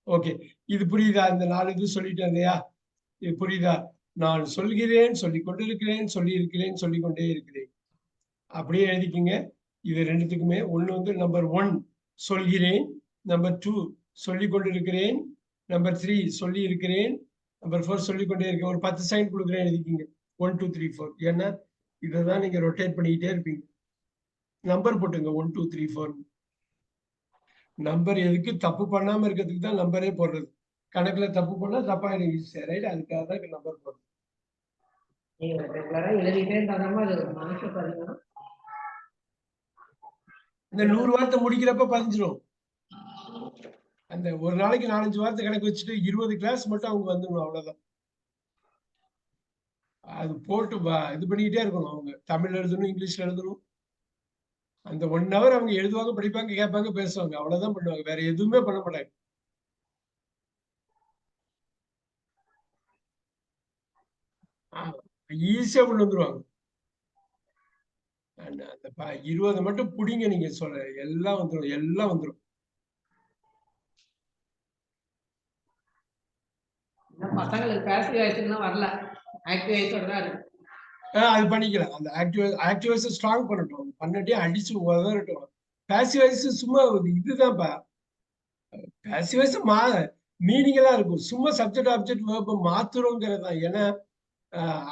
ஓகே, இது புரியுதா? இந்த 4 இது சொல்லிட்டேன் இல்லையா? இது புரியுதா? நான் சொல்கிறேன், சொல்லிக் கொண்டிருக்கிறேன், சொல்லியிருக்கிறேன், சொல்லிக் கொண்டே இருக்கிறேன். அப்படியே எழுதிக்கிங்க. இது ரெண்டுத்துக்குமே ஒண்ணு வந்து நம்பர் 1 சொல்கிறேன், நம்பர் 2 சொல்லிக் கொண்டிருக்கிறேன், நம்பர் 3 சொல்லி இருக்கிறேன், நம்பர் 4 சொல்லிக் கொண்டே இருக்கேன். ஒரு 10 செகண்ட் கொடுக்குறேன், எழுதிக்கிங்க. 1 2 3 4. ஏன்னா இதைதான் நீங்க ரொட்டேட் பண்ணிக்கிட்டே இருப்பீங்க. நம்பர் போட்டுங்க 1 2 3 4. நம்பர் எதுக்கு? தப்பு பண்ணாம இருக்கிறதுக்கு தான் நம்பரே போடுறது. கணக்குல தப்பு பண்ணா தப்பாயிடும் ஈஸியா, ரைட்? அதுக்காக தான் நம்பர் போடுறது. நீங்க ரெகுலரா எழுதிட்டே இருந்தாலும் அது மனசு பாருங்க. இந்த 100 வார்த்தை முடிக்கிறப்ப பதிஞ்சிடும். அந்த ஒரு நாளைக்கு 4-5 வார்த்தை கணக்கு வச்சுட்டு 20 கிளாஸ் மட்டும் அவங்க வந்துடணும், அவ்வளவுதான். அது போட்டு இது பண்ணிக்கிட்டே இருக்கணும். அவங்க தமிழ் எழுதணும், இங்கிலீஷ்ல எழுதணும். அந்த 1 hour அவங்க எழுதுவாங்க, படிப்பாங்க, கேட்பாங்க, பேசுவாங்க. அவ்வளவுதான் பண்ணுவாங்க. வேற எதுவுமே பண்ண மாட்டாங்க. ஈஸியா கொண்டு வந்துருவாங்க. அந்த 20 மட்டும் புடிங்க. நீங்க சொல்ல எல்லாம் வந்துடும், எல்லாம் வந்துடும். பசங்களுக்கு பேசிவ் வாய்ஸ்னா வரல, ஆக்டிவ் வாய்ஸோட தான் இருக்கு. அது பண்ணிக்கலாம். அந்த ஆக்டிவ் வாய்ஸ் ஸ்ட்ராங் பண்ணட்டும். பண்ணட்டே அடிச்சு உதறட்டும். பாசிவ் வாய்ஸ் சும்மா இதுதான்ப்பா. பாசிவ் வாய்ஸ் மீனிங் எல்லாம் இருக்கும். சும்மா சப்ஜெக்ட் ஆப்ஜெக்ட் வேர்ப மாத்துறோங்கிறது தான். ஏன்னா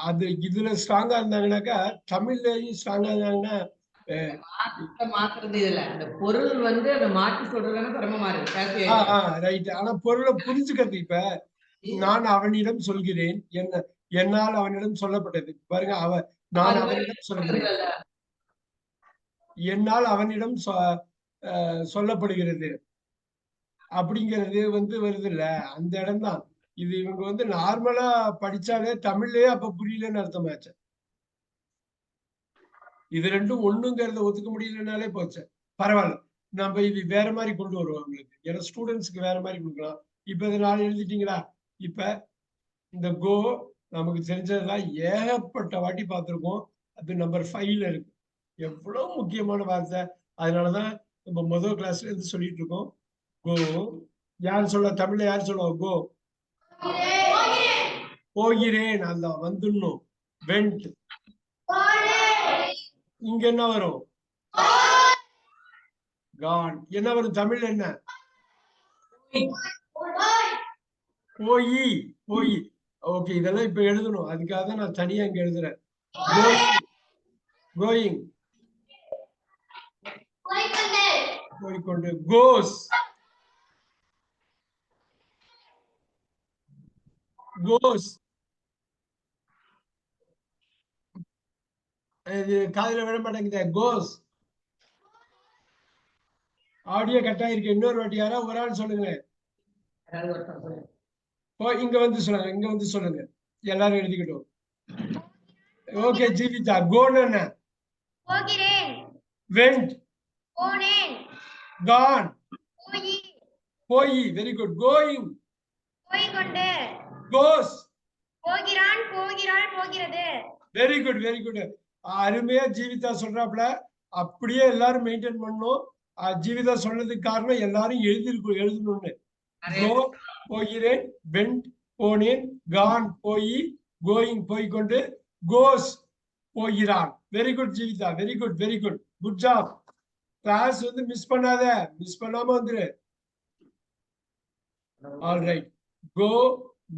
அது இதுல ஸ்ட்ராங்கா இருந்தாங்கன்னாக்கா தமிழ்லயும் ஸ்ட்ராங்கா இருந்தாங்கன்னா மாத்துறது இதுல அந்த பொருள் வந்து அதை மாற்றி சொல்றதுன்னா சிரமமா இருக்கு. Passive voice right. ஆனா பொருளை புரிஞ்சுக்கிறது. இப்ப நான் அவனிடம் சொல்கிறேன், என்னால் அவனிடம் சொல்லப்பட்டது. பாருங்க, நான் அவனிடம் சொல்கிறேன், என்னால் அவனிடம் சொல்லப்படுகிறது அப்படிங்கிறது வந்து வருது இல்ல, அந்த இடம் தான் இது. இவங்க வந்து நார்மலா படிச்சாலே தமிழ்லயே அப்ப புரியலன்னு அர்த்தமாச்சு. இது ரெண்டும் ஒண்ணுங்கிறத ஒத்துக்க முடியலனாலே போச்சு. பரவாயில்ல, நம்ம இது வேற மாதிரி கொண்டு வருவோம் உங்களுக்கு. ஏன்னா ஸ்டூடெண்ட்ஸ்க்கு வேற மாதிரி கொடுக்கலாம். இப்ப இதை 4 எழுதிட்டீங்களா? இப்ப இந்த கோ நமக்கு தெரிஞ்சதுதான், ஏகப்பட்ட வாட்டி பார்த்திருக்கோம். அது நம்பர் 5ல இருக்கு. எவ்வளவு முக்கியமான வார்த்தை. அதனாலதான் நம்ம முதல் கிளாஸ்ல இருந்து சொல்லிட்டு இருக்கோம். கோ யார் சொல்ல? தமிழ்ல யார் சொல்லுவோம்? கோ போகிறேன், அந்த வந்துடணும். வெண்ட் இங்க என்ன வரும்? கான். என்ன வரும் தமிழ்ல? என்ன? போயி. போய். ஓகே, இதெல்லாம் இப்ப எழுதணும். அதுக்காக தான் நான் தனியா இங்க எழுதுறேன். கோயிங், போய்கொண்டு. கோஸ், கோஸ். இது காதுல விட மாட்டேங்குது. கோஸ். ஆடியோ கட் ஆயிருக்கு. இன்னொரு வாட்டி யாரா ஒரு ஆள் சொல்லுங்க. இங்க வந்து சொல்லுங்க, இங்க வந்து சொல்லுங்க. எல்லாரும் எழுதிக்கிட்டோம். ஓகே ஜீவிதா, கோன் என்ன? போகிறேன். வெண்ட், போனேன். கான், போய். போய். Very good. கோயிங், போய்கொண்டு. கோஸ். போகிறான், போகிறாள், போகிறது. Very good, very good. அருமையா ஜீவிதா சொல்றாப்ல. அப்படியே எல்லாரும் மெயின்டைன் பண்ணணும். ஜீவிதா சொன்னதுக்கு காரணம் எல்லாரும் எழுதணும்னு. கோ போகிறேன், வெண்ட் போனேன், கான் போய், கோயிங் போய்கொண்டு, கோஸ் போகிறான். Very good Jeevitha, very good, very good, good job. Class வந்து மிஸ் பண்ணாத, மிஸ் பண்ணாம வந்துரு. All right. Go,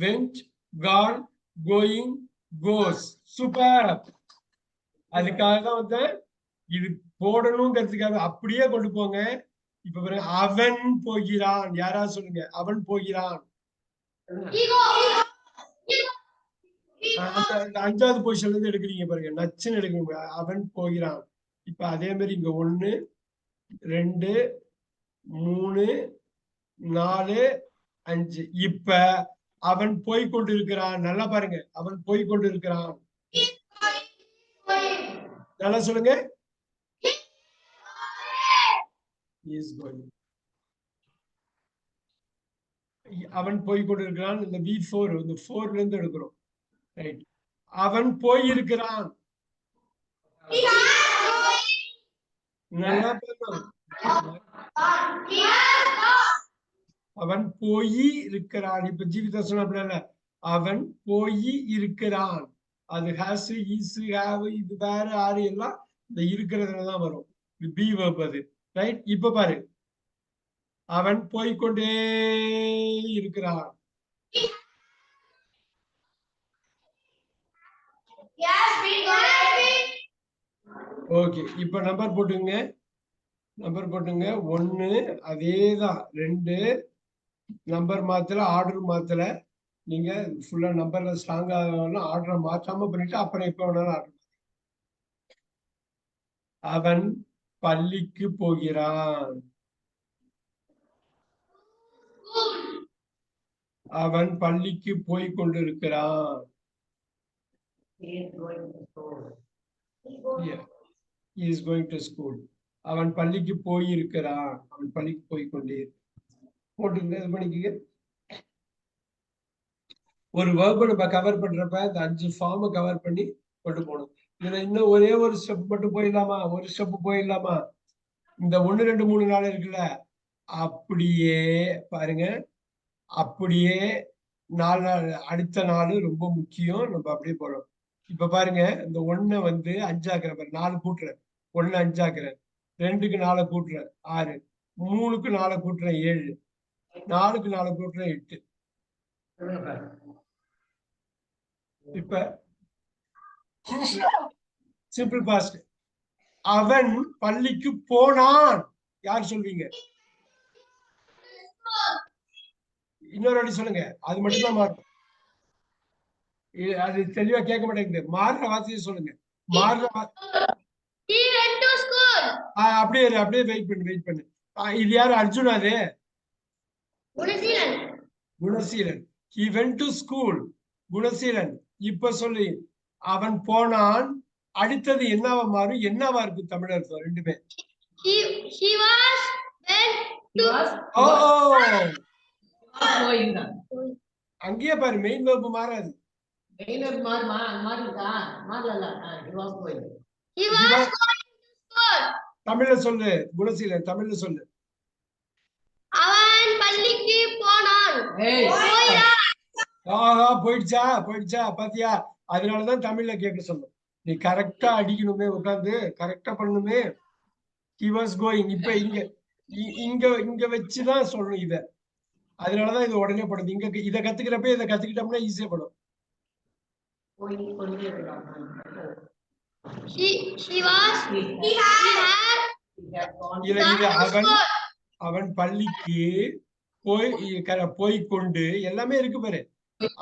went, gone, going, goes. Super. அதுக்காக தான் வந்து இது போடணுங்கிறதுக்காக அப்படியே கொண்டு போங்க. இப்ப பாருங்க, அவன் போகிறான். யாரா சொல்லுங்க, அவன் போகிறான். அந்த 5வது பொசிஷன்ல இருந்து எடுக்கிறீங்க பாருங்க, நச்சுன்னு எடுக்கணும். அவன் போகிறான். இப்ப அதே மாதிரி இங்க 1 2 3 4 5. இப்ப அவன் போய் கொண்டிருக்கிறான். நல்லா பாருங்க, அவன் போய் கொண்டிருக்கிறான். நல்லா சொல்லுங்க. Is going. அவன் போய் கொண்டிருக்கிறான். இந்த V4 இந்த 4ல இருந்து எடுக்கிறோம். ரைட். அவன் போய் இருக்கிறான். நல்லா பண்ணணும். அவன் போய் இருக்கிறான். இப்ப ஜீவிதா சொன்ன அவன் போய் இருக்கிறான். அது ஹாஸ், இஸ், ஹாவ், இது வேற ஆறு எல்லாம் இந்த இருக்கிறதுலதான் வரும். பி வெர்ப் அது. ரைட். இப்ப பாரு, அவன் போய்கொண்டே இருக்கிறான். ஓகே. இப்ப நம்பர் போட்டுங்க. நம்பர் போட்டுங்க. 1 அதேதான். 2 நம்பர் மாத்தல, ஆர்டர் மாத்தல. நீங்க ஃபுல்லா நம்பர்ல ஸ்ட்ராங் ஆகணும். ஆர்டரை மாற்றாம பண்ணிட்டு அப்புறம் எப்ப வேணாலும் ஆர்டர். அவன் பள்ளிக்கு போகிறான். அவன் பள்ளிக்கு போய் கொண்டிருக்கிறான். He is going to school. அவன் பள்ளிக்கு போயிருக்கிறான். அவன் பள்ளிக்கு போய் கொண்டே போட்டுங்க. இது பண்ணிக்க. ஒரு வேர்பை நம்ம கவர் பண்றப்ப இந்த 5 ஃபார்மை கவர் பண்ணி கொண்டு போகணும். இதுல இன்னும் ஒரே ஒரு ஸ்டெப் மட்டும் போயிடலாமா? ஒரு ஸ்டெப் போயிடலாமா? இந்த 1 2 3 4 இருக்குல்ல, அப்படியே பாருங்க. அப்படியே 4 அடுத்த 4 ரொம்ப முக்கியம். நம்ம அப்படியே போறோம். இப்ப பாருங்க, இந்த 1 வந்து 5 ஆக்குறேன் பாரு. 4 கூட்டுறேன். 1 5 ஆக்குறேன். 2க்கு 4 கூட்டுறேன் 6. 3க்கு 4 கூட்டுறேன் 7. 4க்கு 4 கூட்டுறேன் 8. இப்ப சிம்பிள் பாஸ்ட். அவன் பள்ளிக்கு போனான். யார் சொல்வீங்க? இன்னொரு வாட்டி சொல்லுங்க. அது மட்டும் தான் மாறும். அது தெளிவா கேட்க மாட்டேங்குது. மாறுற வார்த்தையை சொல்லுங்க. மாறுற அப்படியே அப்படியே வெயிட் பண்ணு. இது யாரு? அர்ஜுன். அது Gunaseelan. He went to school. Gunaseelan. இப்ப சொல்லி அவன் போனான். அடுத்தது என்னவா மாறும்? என்னவா இருக்கு தமிழ் அர்த்தம்? ரெண்டுமே. அங்கேயே பாரு, மெயின் வெர்ப் மாறாது. தமிழ்ல சொல்லு குணசீலன். தமிழ்ல சொல்லு. அவன் பள்ளிக்கு போனான். ஆஹா, போயிடுச்சா பாத்தியா? அதனாலதான் தமிழ்ல கேட்க சொன்னோம். நீ கரெக்டா அடிக்கணுமே, உட்கார்ந்து கரெக்டா பண்ணணுமே. He was going. இப்ப இங்க வச்சுதான் சொல்லணும் இத. அதனாலதான் இது உடனே படுது. இத கத்துக்கிறப்ப இதை கத்துக்கிட்டோம்னா ஈஸியா படும். அவன் பள்ளிக்கு போய்கொண்டு எல்லாமே இருக்கு பாரு.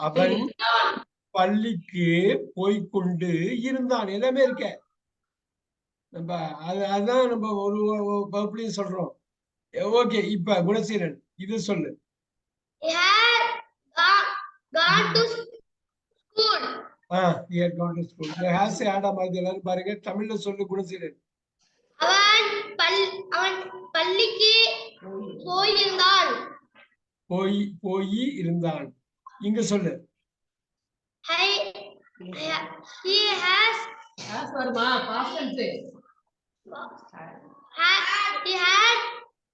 அவன் பள்ளிக்கு போய்கொண்டு இருந்தான். எல்லாமே இருக்க. நம்ம அதான் நம்ம ஒரு வகுப்புலையும் சொல்றோம். ஓகே. இப்ப குணசீலன் இது சொல்லு. எல்லாரும் பாருங்க. தமிழ்ல சொல்லு குணசீலன். அவன் பள்ளிக்கு போயிருந்தான். போய் இருந்தான். இங்க சொல்லு. He has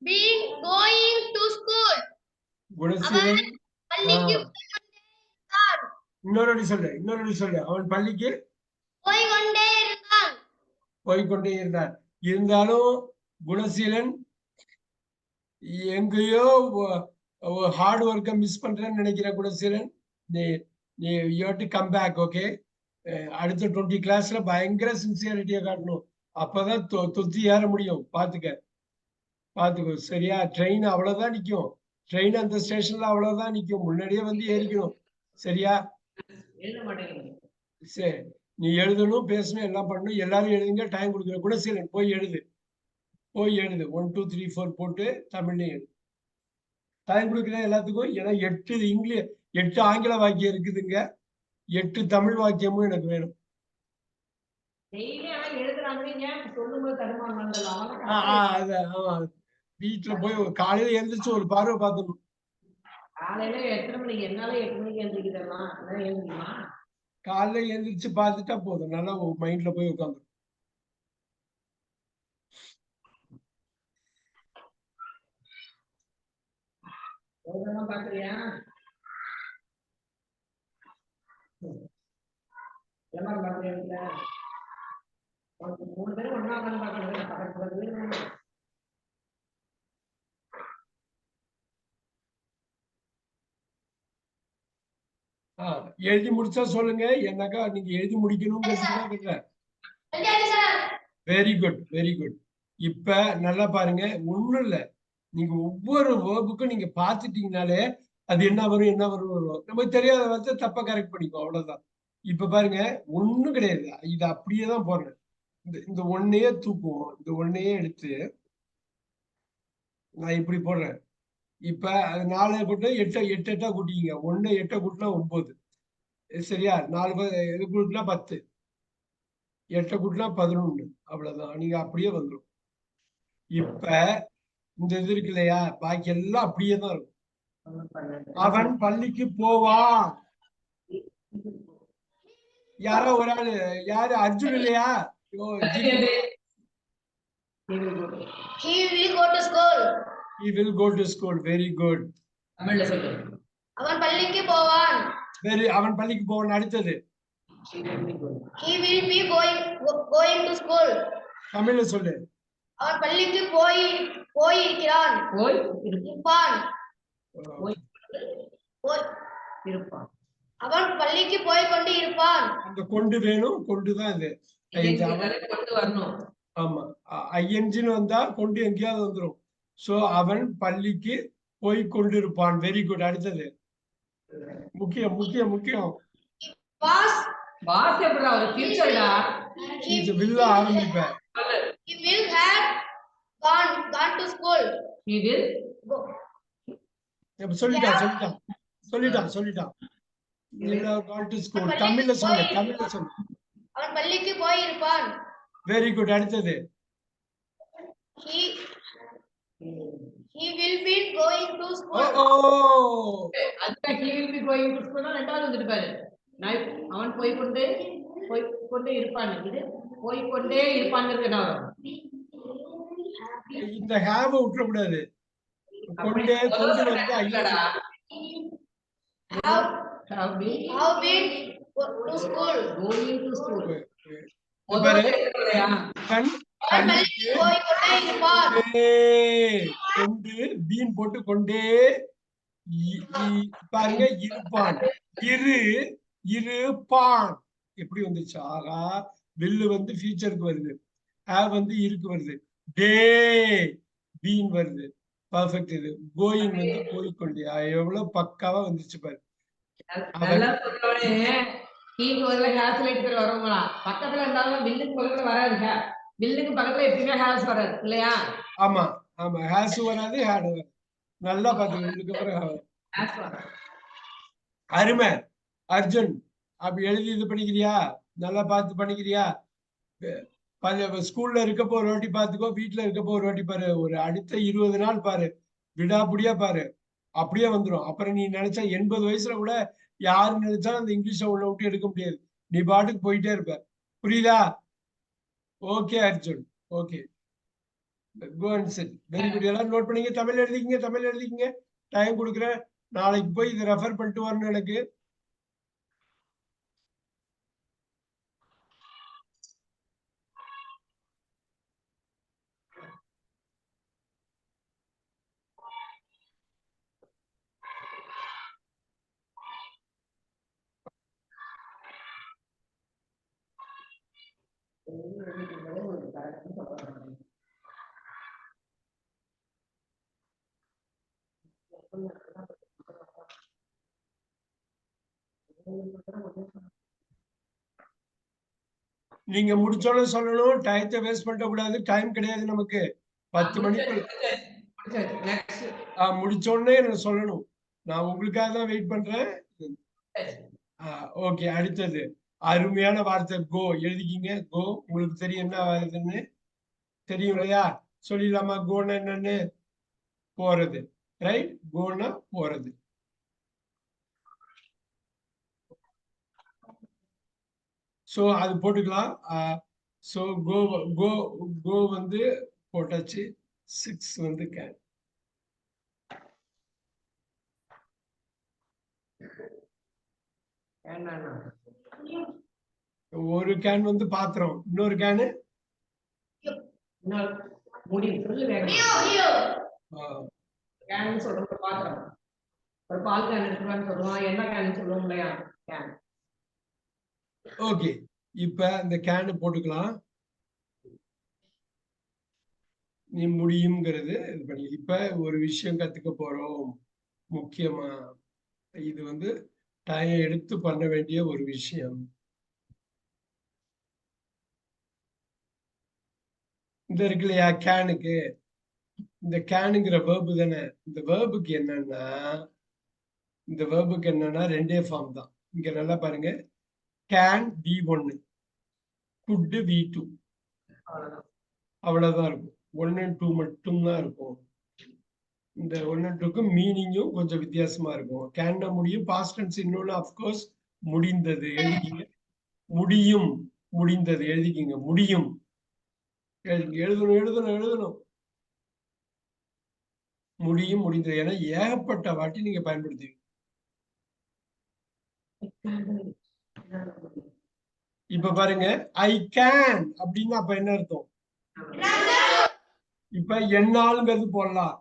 been going to school. Gunaseelan. பள்ளிக்கு இன்னொரு சொல்லு. அவன் பள்ளிக்கு போய்கொண்டே இருந்தான். இருந்தாலும் குணசீலன் எங்கேயோ ஹார்ட் ஒர்க்கை மிஸ் பண்றேன்னு நினைக்கிற கூட சீரன், நீ நீ you have to come back. Okay, அடுத்த 20 கிளாஸ்ல பயங்கர சின்சியாரிட்டியை காட்டணும். அப்பதான் தொத்தி ஏற முடியும். பாத்துக்கோ சரியா? ட்ரெயின் அவ்வளவுதான் நிக்கும். ட்ரெயின் அந்த ஸ்டேஷன்ல அவ்வளவுதான் நிக்கும். முன்னாடியே வந்து ஏறிக்கணும். சரியா? எழுத மாட்டேங்குது. சரி, நீ எழுதணும், பேசணும், எல்லாம் பண்ணணும். எல்லாரும் எழுதுங்க. டைம் கொடுக்குற கூட சீரன் போய் எழுது. 1 2 3 4 போட்டு தமிழ்லையும் எழுது. டைம் கொடுக்குறேன் எல்லாத்துக்கும். ஏன்னா 8 ஆங்கில வாக்கியம் இருக்குதுங்க. 8 தமிழ் வாக்கியமும் எனக்கு வேணும். டெய்லி ஆனா எழுதுறாங்க, சொல்லும்போது தடுமாறலாம். ஆமா, வீட்டுல போய் காலையில எழுந்திரிச்சு ஒரு பார்வை பார்த்துக்கணும். காலையில எத்தனை மணிக்கு? என்னால 8 மணிக்கு எழுந்திரிக்கிறேன். எழுதுமா? காலையில எழுந்திரிச்சு பார்த்துட்டா போதும், நல்லா மைண்ட்ல போய் உட்காந்துரும். பாக்குறியா? பாக்குறீங்களா? 3 பேரும் ஒன்னா உட்காந்து பாக்குறது. எழுதி முடிச்சா சொல்லுங்க. என்னக்கா நீங்க எழுதி முடிக்கணுங்கிறதுக்காக. Very good, very good. இப்ப நல்லா பாருங்க, ஒண்ணும் இல்ல. நீங்க ஒவ்வொரு வேர்புக்கும் நீங்க பாத்துட்டீங்கனாலே அது என்ன வரும். நமக்கு தெரியாத வார்த்தை தப்பா கரெக்ட் பண்ணிக்கோ, அவ்வளவுதான். இப்ப பாருங்க, ஒண்ணும் கிடையாது. இது அப்படியே தான் போடுறேன். இந்த ஒன்னையே தூக்குவோம். இந்த ஒன்னையே எடுத்து நான் இப்படி போடுறேன். இப்ப அது 4 கூட்டினா 8 8 கூட்டிங்க. 1 8 கூட்டினா 9. சரியா? 4 இது கூட்டினா 10. 8 கூட்டினா 11. அவ்வளவுதான். நீங்க அப்படியே வந்துடும். இப்ப இந்த இது இருக்கு இல்லையா, பாக்கி எல்லாம் அப்படியே தான் இருக்கும். அவன் பள்ளிக்கு போவான். யாரோ ஒரு ஆளு, யாரு? அர்ஜுன் இல்லையா? He will go to school. He will go to school. Very good. தமிழ்ல சொல்லு. அவன் பள்ளிக்கு போவான். அவன் பள்ளிக்கு போவான். அடுத்தது He will be going to school. தமிழ்ல சொல்லு. அவன் பள்ளிக்கு போயிருக்கிறான். இருப்பான். அவன் பள்ளிக்கு போய் கொண்டு இருப்பான். அந்த கொண்டு வேணும். கொண்டுதான் இது. கொண்டு வரணும். ஆமா, ஐஎன்ஜின்னு வந்தா கொண்டு எங்கேயாவது வந்துடும். சோ அவன் பள்ளிக்கு போய் கொண்டிருப்பான். Very good. அடுத்தது முக்கியம் முக்கியம் முக்கியம். பாஸ் எப்படா ஒரு ஃபியூச்சர்டா? இது வில்ல ஆரம்பிப்பேன். He will have gone to school. He will go. சொல்லிட்டான். He will have gone to school. தமிழ்ல சொல்லு. அவன் பள்ளிக்கு போய் இருப்பான். Very good. அடுத்தது he will be going to school. அதுக்கு he will be going to school ரெண்டாவது வந்துட்டு பாரு. அவன் போய் கொண்டே இருப்பான். இது போய் கொண்டே இருப்பான்ங்கிறது என்ன வரும்? இந்த ஹேவ் விட்டுற கூடாது. கொண்டு வந்து have been to school. Going to school. கொண்டு பீன் போட்டு கொண்டே பாருங்க. இருப்பான். இருப்பான் எப்படி வந்துச்சு? ஆகா, வில்லு வந்து ஃபியூச்சருக்கு வருது. ஹேவ் வந்து இருக்கு வருது. டே பீன் வருது. பர்ஃபெக்ட். இது கோயிங் வந்து போய்கொண்டே. எவ்வளவு பக்காவா வந்துச்சு பாரு. பக்கத்துல இருந்தாலும் வில்லுக்கு பக்கத்துல வராது. வில்லுக்கு பக்கத்துல எப்பயுமே ஹேஸ் வராது இல்லையா? ஆமா ஹேஸ் வராது, ஹேட் வராது. நல்லா பாத்துக்க. அருமை. அர்ஜுன், அப்படி எழுதி இது பண்ணிக்கிறியா? நல்லா பார்த்து பண்ணிக்கிறியா? ஸ்கூல்ல இருக்கப்போ ஒரு வாட்டி பாத்துக்கோ, வீட்டுல இருக்கப்போ ஒரு வாட்டி பாரு. ஒரு அடுத்த 20 நாள் பாரு, விடாப்புடியா பாரு. அப்படியே வந்துடும். அப்புறம் நீ நினைச்சா 80 வயசுல கூட யாரு நினைச்சாலும் அந்த இங்கிலீஷ உள்ள விட்டு எடுக்க முடியாது. நீ பாட்டுக்கு போயிட்டே இருப்ப. புரியுதா? Okay Arjun, okay. Go and sit. Very good. எல்லாரும் நோட் பண்ணீங்க. தமிழ் எழுதிக்கிங்க. டைம் கொடுக்குறேன். நாளைக்கு போய் இதை ரெஃபர் பண்ணிட்டு வரணும் எனக்கு. நீங்க முடிச்சோன்னு சொல்லணும். டயத்தை வேஸ்ட் பண்ண கூடாது. டைம் கிடையாது நமக்கு. 10 மணிக்கு முடிச்சோடனே எனக்கு சொல்லணும். நான் உங்களுக்காக தான் வெயிட் பண்றேன். ஓகே, அடுத்தது அருமையான வார்த்தை கோ. எழுதிக்கிங்க. கோ. உங்களுக்கு தெரியும் என்ன வருதுன்னு தெரியும் இல்லையா? சொல்லிடலாமா? கோன்னா என்னன்னு? போறது. ரைட்? கோன்னா போறது. சோ அது போட்டுக்கலாம். சோ கோ கோ கோ வந்து போட்டாச்சு. 6 வந்து கேன். ஒரு கேன் வந்து பாத்திரம், இன்னொரு கேனு கேன் சொல்றோம் பாத்திரம். ஒரு பால் கேன் எடுத்துவான்னு சொல்லுவான். என்ன கேன் சொல்லுவோம் இல்லையா? கேன். ஓகே, இப்ப இந்த கேனு போட்டுக்கலாம். நீ முடியுங்கிறது இது பண்ணி. இப்ப ஒரு விஷயம் கத்துக்க போறோம் முக்கியமா. இது வந்து டைம் எடுத்து பண்ண வேண்டிய ஒரு விஷயம். இந்த இருக்கு இல்லையா கேனுக்கு? இந்த கேனுங்கிற வேர்பு தானே. இந்த வேர்புக்கு என்னன்னா, இந்த வேர்புக்கு என்னன்னா ரெண்டே ஃபார்ம் தான். இங்க நல்லா பாருங்க. Can V1, good V2. அவ்வளவுதான் இருக்கும். 1 and 2 மட்டும்தான் இருக்கும். இந்த 1 and 2க்கு மீனிங்கும் கொஞ்சம் வித்தியாசமா இருக்கும். கேன்னா முடியும். பாஸ்ட் டென்ஸ் இன்னொன்னு அஃப்கோர்ஸ் முடிந்தது. எழுதிக்கிங்க. முடியும், முடிந்தது எழுதிக்கிங்க. முடியும் எழுதணும். முடியும், முடிந்தது. ஏன்னா ஏகப்பட்ட வாட்டி நீங்க பயன்படுத்துவீங்க. இப்ப பாருங்க, ஐ கேன் அப்படின்னா அப்ப என்ன அர்த்தம்? இப்ப என்னாலுங்கிறது போடலாம்.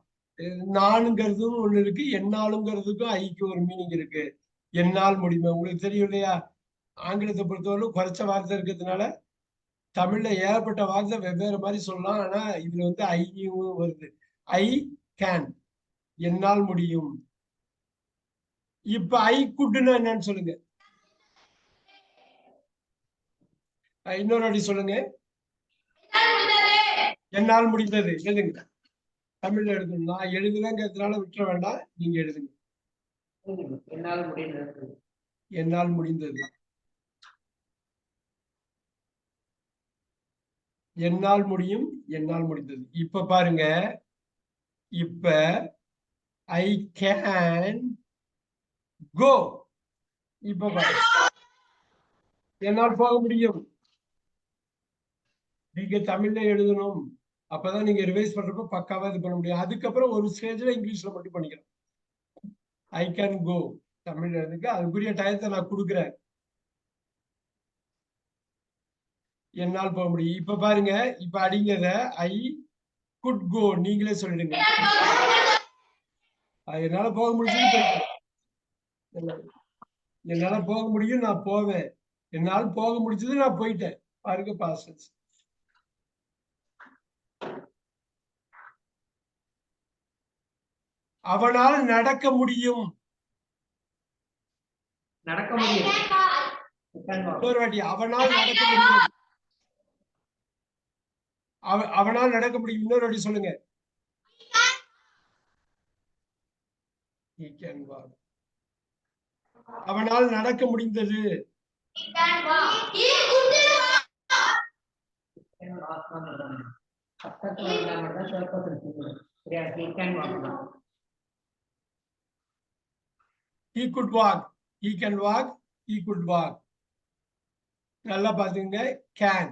நானுங்கிறதும் ஒண்ணு இருக்கு. என்னாலுங்கிறதுக்கும் ஐக்கு ஒரு மீனிங் இருக்கு. என்னால் முடியுமா? உங்களுக்கு தெரியும் இல்லையா? ஆங்கிலத்தை பொறுத்தவரை குறைச்ச வார்த்தை இருக்கிறதுனால தமிழ்ல ஏகப்பட்ட வார்த்தை வெவ்வேறு மாதிரி சொல்லலாம். ஆனா இதுல வந்து ஐயும் வருது. ஐ கேன், என்னால் முடியும். இப்ப ஐ குட்னா என்னன்னு சொல்லுங்க. இன்னொரு வாட்டி சொல்லுங்க. என்னால் முடிந்தது. எழுதுங்க. தமிழ்ல எழுதணும். நான் எழுதுலங்கிறதுனால விட்டுற வேண்டாம். நீங்க எழுதுங்க. என்னால் முடிந்தது. என்னால் முடியும், என்னால் முடிந்தது. இப்ப பாருங்க. இப்ப ஐ கேன் கோ. இப்ப பாருங்க, என்னால் போக முடியும். நீங்க தமிழ்ல எழுதணும். அப்பதான் நீங்க ரிவைஸ் பண்றப்ப பக்காவா இது பண்ண முடியும். அதுக்கப்புறம் ஒரு ஸ்டேஜ்ல இங்கிலீஷ்ல மட்டும் பண்ணிக்கலாம். ஐ கேன் கோ தமிழ்ல இருக்கு. அதுக்குரிய டயத்தை நான் கொடுக்குறேன். என்னால் போக முடியும். இப்ப பாருங்க. இப்ப அடிங்கத ஐ குட் கோ. நீங்களே சொல்லிடுங்க. என்னால போக முடிஞ்சது போயிட்டேன். என்னால போக முடியும், நான் போவேன். என்னால் போக முடிஞ்சது, நான் போயிட்டேன். பாருங்க பாஸ்டன்ஸ். அவனால் நடக்க முடியும். இன்னொரு வாட்டி, அவனால் நடக்க முடியும். அவனால் நடக்க முடியும். இன்னொரு வாட்டி சொல்லுங்க. He can walk. அவனால் நடக்க முடிந்தது. He could walk. He can walk. He could walk. நல்லா பாத்துங்க. Can.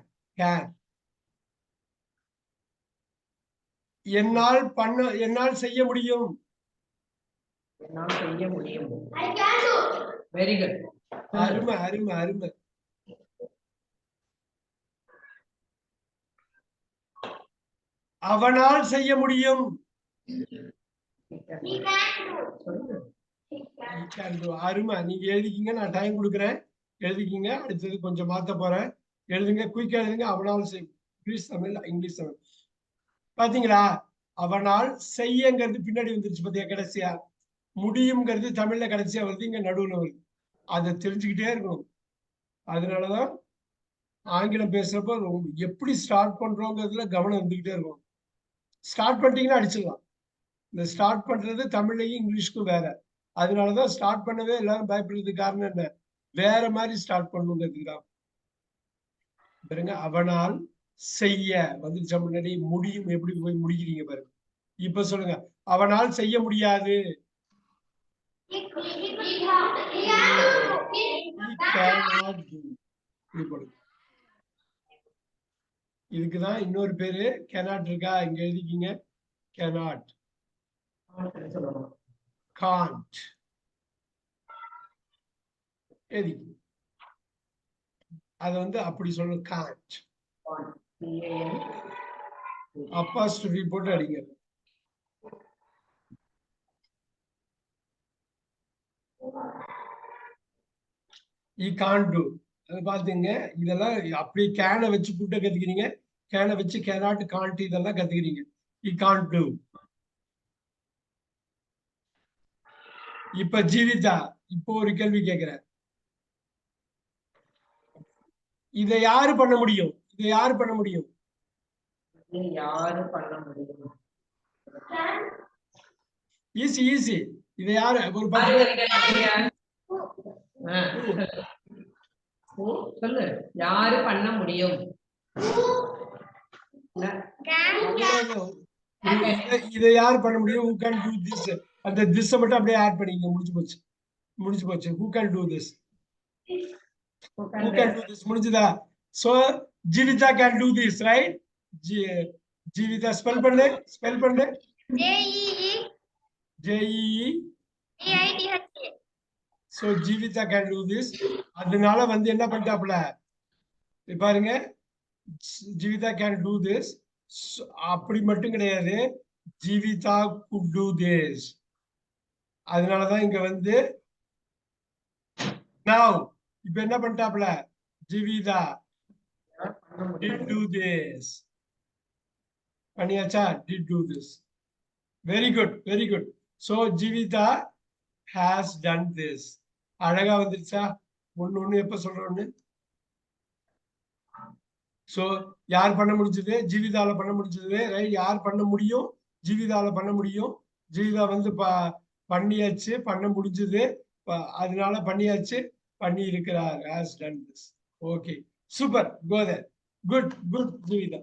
என்னால் செய்ய முடியும். Very good. அருமை. அவனால் செய்ய முடியும். அருமை. நீங்க எழுதிக்கிங்க. நான் டைம் கொடுக்குறேன். எழுதிக்கிங்க. அடுத்தது கொஞ்சம் மாத்த போறேன். எழுதுங்க, குயிக்கா எழுதுங்க. அவனால் செய். English Tamil, English Tamil. பாத்தீங்களா? அவனால் செய்யங்கிறது பின்னாடி வந்துருச்சு பாத்தியா கடைசியா. முடியுங்கிறது தமிழ்ல கடைசியா வருது, இங்க நடுவுல வருது. அதை தெரிஞ்சுக்கிட்டே இருக்கணும். அதனாலதான் ஆங்கிலம் பேசுறப்ப எப்படி ஸ்டார்ட் பண்றோங்கிறதுல கவனம் இருந்துகிட்டே இருக்கும். ஸ்டார்ட் பண்ணிட்டீங்கன்னா அடிச்சிடலாம். இந்த ஸ்டார்ட் பண்றது தமிழ்லையும் இங்கிலீஷ்க்கும் வேற. அதனாலதான் ஸ்டார்ட் பண்ணவே எல்லாரும் பயப்படுறதுக்கு காரணம் என்ன? வேற மாதிரி ஸ்டார்ட் பண்ணுங்கிறதுக்கு தான். பாருங்க, அவனால் செய்ய வந்துருச்ச முன்னாடி, முடியும் எப்படி போய் முடிக்கிறீங்க பாருங்க. இப்ப சொல்லுங்க, அவனால் செய்ய முடியாது. He cannot do. He cannot do. இப்படி போடுங்க. இதுக்குதான் இன்னொரு பேரு cannot இருக்கா, இங்க எழுதிக்கிங்க. cannot, can't எழுதிக்கிங்க. அது வந்து அப்படி சொல்லணும், can't. அப்போஸ்ட்ரோபி போட்டு அடிங்க. He can't do. அது பாத்துங்க, இதெல்லாம் அப்படியே கேனை வச்சு கூட்ட கத்துக்கிறீங்க. கேனை வச்சு cannot, can't இதெல்லாம் கத்துக்கிறீங்க. He can't do. இப்ப ஜீவிதா, இப்போ ஒரு கேள்வி கேட்கிறேன். இதை யாரு பண்ண முடியும்? இதை யாரு பண்ண முடியும்? யாரு பண்ண முடியும்? Easy easy. இதை யாரு? ஒரு சொல்லு, யாரு பண்ண முடியும்? இதை யாரு பண்ண முடியும்? Who can do this? அந்த this மட்டும் அப்படியே ஆட் பண்ணிங்க. முடிஞ்சு போச்சு, முடிஞ்சு போச்சு. Who can do this? Who can do this? முடிஞ்சுதா? So Jeevitha can do this, right? Jeevitha spell பண்ணு, ஸ்பெல் பண்ணு. JEEVITH. So Jeevitha can do this. அதனால வந்து என்ன பண்ணிட்டாப்ல பாருங்க, ஜீவிதா can do this. அப்படி மட்டும் கிடையாது, ஜீவிதா could do this. அதனாலதான் இங்க வந்து now இப்ப என்ன பண்ணிட்டாப்ல, ஜீவிதா did do this. பண்ணியாச்சா? did do this. Very good, very good. So Jeevitha has done this. அழகா வந்துருச்சா? ஒண்ணு எப்ப சொல்றோன்னு. சோ யார் பண்ண முடிஞ்சது? ஜீவிதால பண்ண முடிஞ்சது, ரைட்? யார் பண்ண முடியும்? ஜீவிதால பண்ண முடியும். ஜீவிதா வந்து பண்ணியாச்சு, பண்ண முடிஞ்சது, அதனால பண்ணியாச்சு, பண்ணி இருக்கிறார். has done this. Okay, super, go there. Good, good Jeevitha,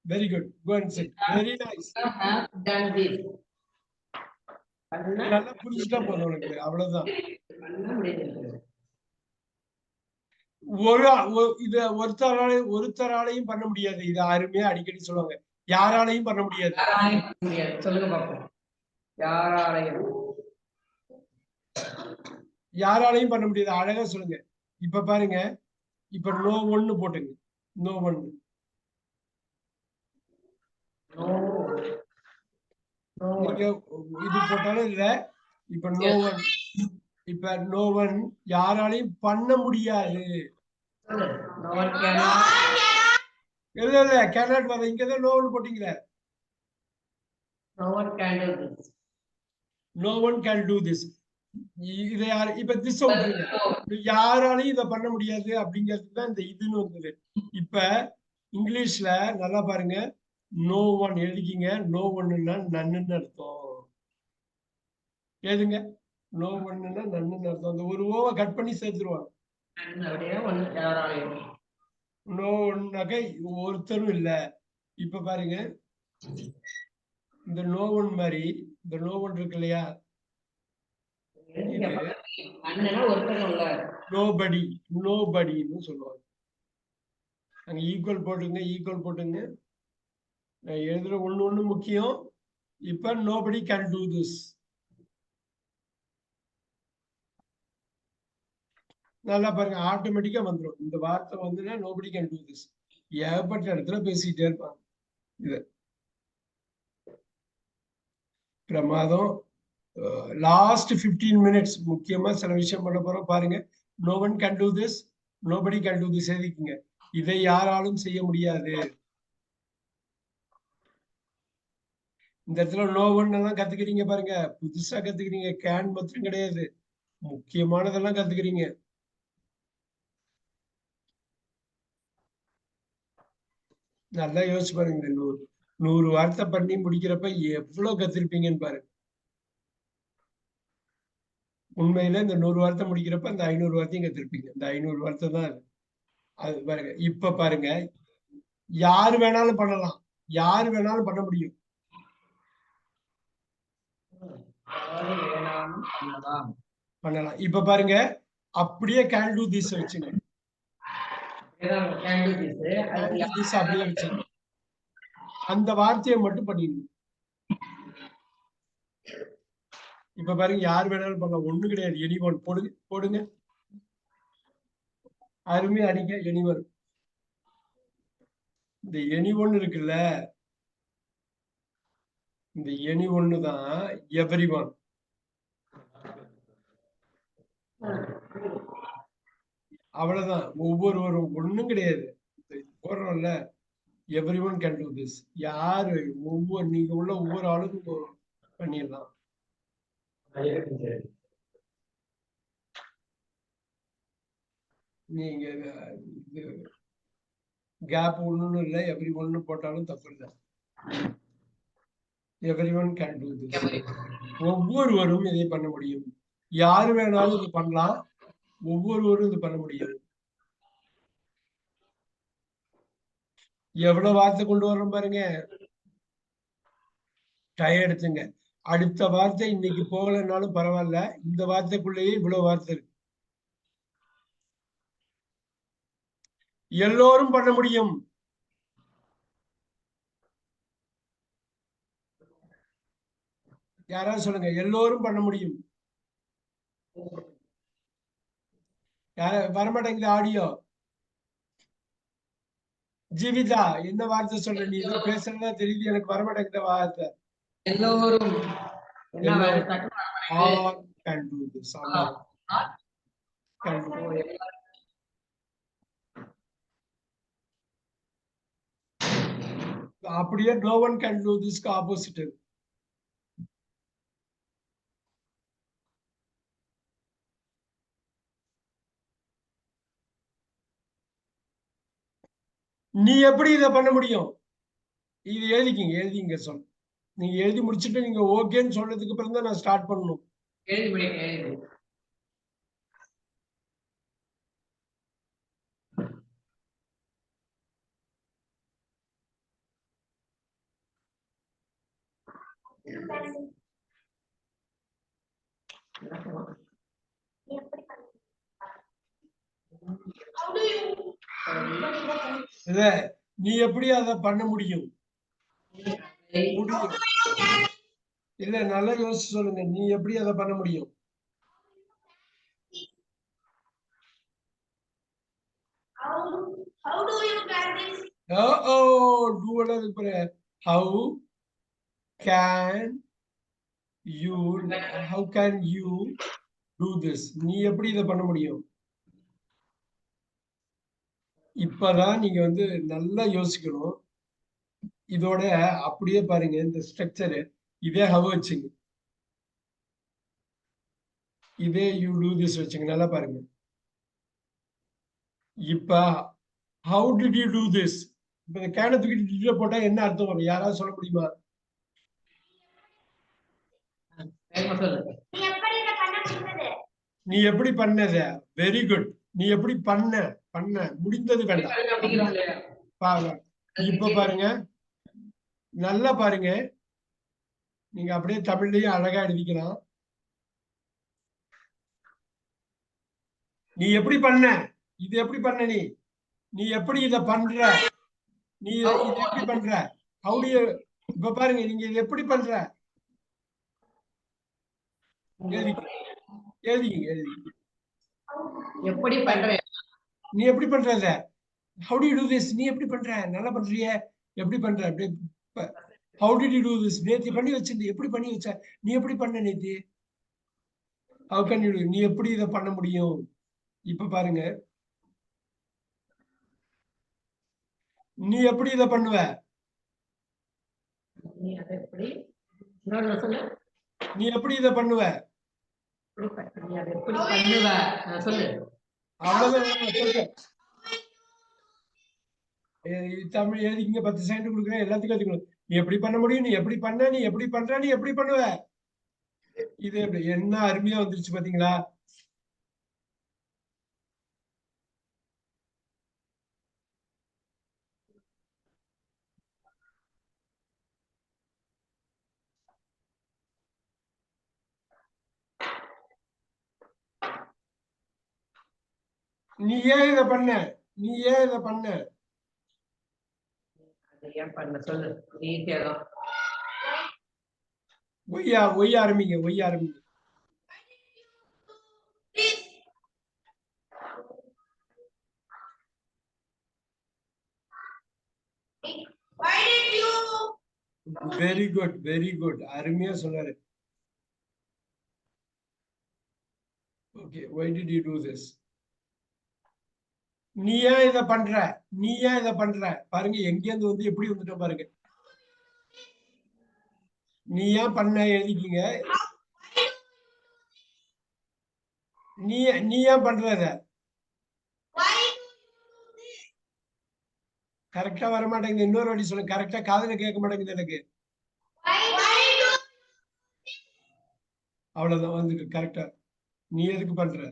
very good. Go and sit. Very nice. Have done this. நல்லா புரிஞ்சுட்டா போதும் உனக்கு, அவ்வளவுதான். இது ஒருத்தராலையும் பண்ண முடியாது. இது அருமையா அடிக்கடி சொல்லுவாங்க, யாராலையும் பண்ண முடியாது. சொல்லுங்க பாப்போம். யாராலையும் யாராலையும் பண்ண முடியாது. அழகா சொல்லுங்க. இப்ப பாருங்க, இப்ப நோ ஒன்னு போட்டுங்க. நோ ஒன்னு, நீங்க இது போட்டாலும் இல்ல. இப்ப நோ ஒன், இப்ப நோ ஒன் யாராலையும் பண்ண முடியாது. இல்ல இல்ல cannot வர, இங்கதான் நோ ஒன் போட்டீங்களே. No one can do this. No one can do this. இதை யார் இப்ப திஸ் விட்டுருங்க. யாராலையும் இதை பண்ண முடியாது அப்படிங்கிறது தான் இந்த இதுன்னு வந்தது. இப்ப இங்கிலீஷ்ல நல்லா பாருங்க, நோ ஒன் எழுதிக்கிங்க. நோ ஒன்னுன்னா நன்னுன்னு அர்த்தம். ஏதுங்க? நோ ஒன்னுன்னா நன்னுன்னு அர்த்தம். அந்த ஒரு ஓவை கட் பண்ணி சேர்த்துருவாங்க. நோ ஒன்னாக்க ஒருத்தரும் இல்ல. இப்ப பாருங்க, இந்த நோ ஒன் மாதிரி இந்த நோ ஒன் இருக்கு இல்லையா, நோபடி, நோபடின்னு சொல்லுவாங்க. அங்க ஈக்குவல் போட்டுங்க, ஈக்குவல் போட்டுங்க. நான் எழுதுற ஒண்ணு முக்கியம். இப்ப நோபடி கேன் டூ திஸ். நல்லா பாருங்க, ஆட்டோமேட்டிக்கா வந்துடும். இந்த வார்த்தை வந்துன்னா நோபடி கேன் டூ திஸ். ஏகப்பட்ட இடத்துல பேசிக்கிட்டே இருப்பாங்க. இது பிரமாதம். லாஸ்ட் 15 minutes முக்கியமா சில விஷயம் பண்ண போறோம் பாருங்க. No one can do this. nobody can do this எழுதிக்கங்க. இதை யாராலும் செய்ய முடியாது. இந்த இடத்துல no one எல்லாம் கத்துக்கிறீங்க பாருங்க, புதுசா கத்துக்கிறீங்க. can மட்டும் கிடையாது, முக்கியமானதெல்லாம் கத்துக்கிறீங்க. நல்லா யோசிச்சு பாருங்க. 100 வார்த்தை பண்ணி முடிக்கிறப்ப எவ்வளவு கத்திருப்பீங்கன்னு பாருங்க. உண்மையில இந்த 100 வார்த்தை முடிக்கிறப்ப அந்த 500 வார்த்தையும் கத்திருப்பீங்க. இந்த 500 வார்த்தை தான் அது. அது பாருங்க. இப்ப பாருங்க, யாரு வேணாலும் பண்ணலாம், யாரு வேணாலும் பண்ண முடியும். பண்ணலாம். இப்ப பாருங்க, அப்படியே கேன் டூ திஸ் வச்சுங்க. அப்படியே வச்சுங்க. அந்த வார்த்தையை மட்டும் பண்ணிடணும். இப்ப பாருங்க, யார் வேணாலும் பண்ணலாம், ஒண்ணு கிடையாது. எனிவன் போடுங்க, போடுங்க. அருமையா அடிக்க எனிவன். இந்த எனிவன் இருக்குல்ல, இந்த எனிவன் தான் எவரிவன். அவ்வளவுதான். ஒவ்வொருவரும் ஒண்ணும் கிடையாது. போடுறோம்ல, எவரிவன் கேன் டூ திஸ். யாரு நீங்க உள்ள ஒவ்வொரு ஆளுக்கும் பண்ணிடலாம். நீங்க கேப் ஒண்ணும் இல்லை, எவ்ரி ஒன்னு போட்டாலும் தப்பு இல்லை. Everyone can do this. ஒவ்வொருவரும் இதை பண்ண முடியும். யாரு வேணாலும் இது பண்ணலாம், ஒவ்வொருவரும் இது பண்ண முடியும். எவ்வளவு வார்த்தை கொண்டு வரோம் பாருங்க. டயம் எடுத்துங்க. அடுத்த வார்த்தை இன்னைக்கு போகலைன்னாலும் பரவாயில்ல, இந்த வார்த்தைக்குள்ளேயே இவ்வளவு வார்த்தை இருக்கு. எல்லோரும் பண்ண முடியும். யாராவது சொல்லுங்க, எல்லோரும் பண்ண முடியும். யார வரமாட்டேங்குது ஆடியோ? ஜீவிதா, என்ன வார்த்தை சொல்ற? நீ ஏதோ பேசுறதா தெரியுது, எனக்கு வரமாட்டேங்குது வார்த்தை. எல்லோரும் அப்படியே no one can do this opposite. நீ எப்படி இதை பண்ண முடியும்? இது எழுதிங்க சொல். நீங்க எழுதி முடிச்சுட்டு நீங்க ஓகேன்னு சொன்னதுக்கு அப்புறம் தான் நான் ஸ்டார்ட் பண்ணணும். நீ எப்படி அதை பண்ண முடியும்? இல்ல, நல்லா யோசிச்சு சொல்லுங்க. நீ எப்படி அதை பண்ண முடியும்? How do you practice? How can you do this? நீ எப்படி இதை பண்ண முடியும்? இப்பதான் நீங்க வந்து நல்லா யோசிக்கணும். இதோட அப்படியே பாருங்க, இந்த ஸ்ட்ரக்சரு இதே ஹவ் வச்சுங்க, இதே யூ டூ திஸ் வச்சுங்க. நல்லா பாருங்க. இப்ப how did you do this? இப்ப இந்த கேனை தூக்கிட்டு போட்டா என்ன அர்த்தம் வரும்? யாராவது சொல்ல முடியுமா? நீ எப்படி பண்ணத? Very good. நீ எப்படி பண்ண முடிந்தது வேண்டாம். இப்ப பாருங்க, நல்லா பாருங்க. நீங்க அப்படியே தமிழ்லயும் அழகா எழுதிக்கலாம். நீ எப்படி பண்ண? இது எப்படி பண்ண? நீ எப்படி இத பண்ற? நீ இத எப்படி பண்ற? How do you? இப்ப பாருங்க, நீங்க இது எப்படி பண்ற? எழுதிங்க. எப்படி பண்ற? நீ எப்படி பண்றத? How do you do this? நீ எப்படி பண்ற? நல்லா பண்றிய? எப்படி பண்ற? அப்படியே how did you do this? நேத்து பண்ணி வச்சிருந்த, எப்படி பண்ணி வச்ச? நீ எப்படி பண்ண நேத்து? How can you do? நீ எப்படி இத பண்ண முடியும்? இப்ப பாருங்க, நீ எப்படி இத பண்ணுவ? நீ அதை எப்படி இன்னொரு சொல்லு. நீ எப்படி இத பண்ணுவ? நீ அதை எப்படி பண்ணுவ சொல்லு. அவ்வளவுதான் சொல்றேன். தமிழ் எழுதிங்க 10 செகண்ட் கொடுக்குறேன், எல்லாத்துக்கும் எழுதிக்கணும். நீ எப்படி பண்ண முடியும்? நீ எப்படி பண்ண? நீ எப்படி பண்ற? நீ எப்படி பண்ணுவ? இது எப்படி என்ன அருமையா வந்துருச்சு பாத்தீங்களா? நீ ஏன் இத பண்ண? நீ ஏன் இத பண்ண? அதை ஏன் பண்ண சொல்லு. ஈஸியாதான். ஒய்யா ஆரம்பிங்க, ஒய்யா ஆரம்பிங்க. Why did you? Very good, very good. அருமையா சொன்னாரு. Okay, why did you do this? நீ ஏன் இத பண்ற? நீ ஏன் இத பண்ற? பாருங்க எங்கேருந்து வந்து எப்படி வந்துட்ட பாருங்க. நீ ஏன் பண்ண எழுதிக்கீங்க. நீ நீ ஏன் பண்ற இத? Why? கரெக்டா வர மாட்டேங்குது. இன்னொரு வாட்டி சொல்லுங்க. கரெக்டா காதுல கேட்க மாட்டேங்குது எனக்கு. Why do? அவ்வளவுதான் வந்துட்டு கரெக்டா. நீ எதுக்கு பண்ற?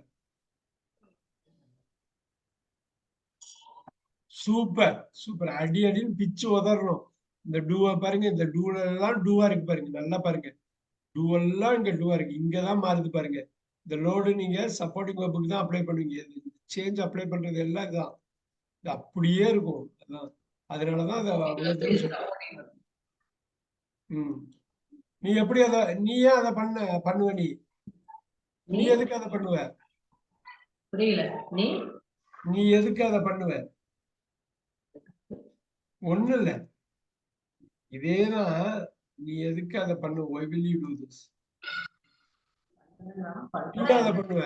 Super super. அடி அடின்னு பிச்சு உதறணும். இந்த டூவை பாருங்க. இந்த டூல எல்லாம் டூவா இருக்கு பாருங்க. நல்லா பாருங்க. டூ எல்லாம் இங்க டூவா இருக்கு. இங்கதான் மாறுது பாருங்க. இந்த லோடு நீங்க சப்போர்ட்டிங் வெப்புக்கு தான் அப்ளை பண்ணுவீங்க. சேஞ்ச் அப்ளை பண்றது எல்லாம் இதுதான். இது அப்படியே இருக்கும். அதான் அதனாலதான் அதை அவ்வளவு தூரம் சொல்றேன். நீ எப்படி அத நீ ஏன் அதை பண்ணுவ? நீ எதுக்கு அதை பண்ணுவ? புரியல. நீ எதுக்கு அதை பண்ணுவ? ஒண்ணு இல்ல, இதேதான். நீ எதுக்கு அதை பண்ணுவ? Why will you do this? நீ அதை பண்ணுவ.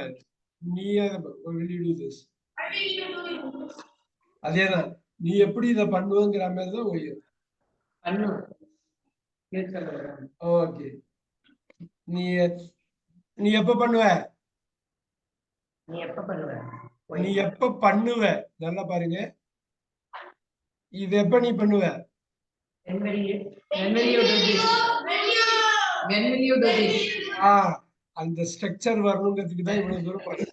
நீ அதை Why will you do this? அதேதான். நீ எப்படி இதை பண்ணுவங்கிற மாதிரி தான் ஒய்யும். ஓகே. நீ நீ எப்ப பண்ணுவ? நீ எப்ப பண்ணுவ? நீ எப்ப பண்ணுவ? நல்லா பாருங்க. இது எப்ப நீ பண்ணுவ? When will you do this? When will you do this? அந்த ஸ்ட்ரக்சர் வரணுங்கிறதுக்கு தான் இவ்வளவு தூரம் பண்ண.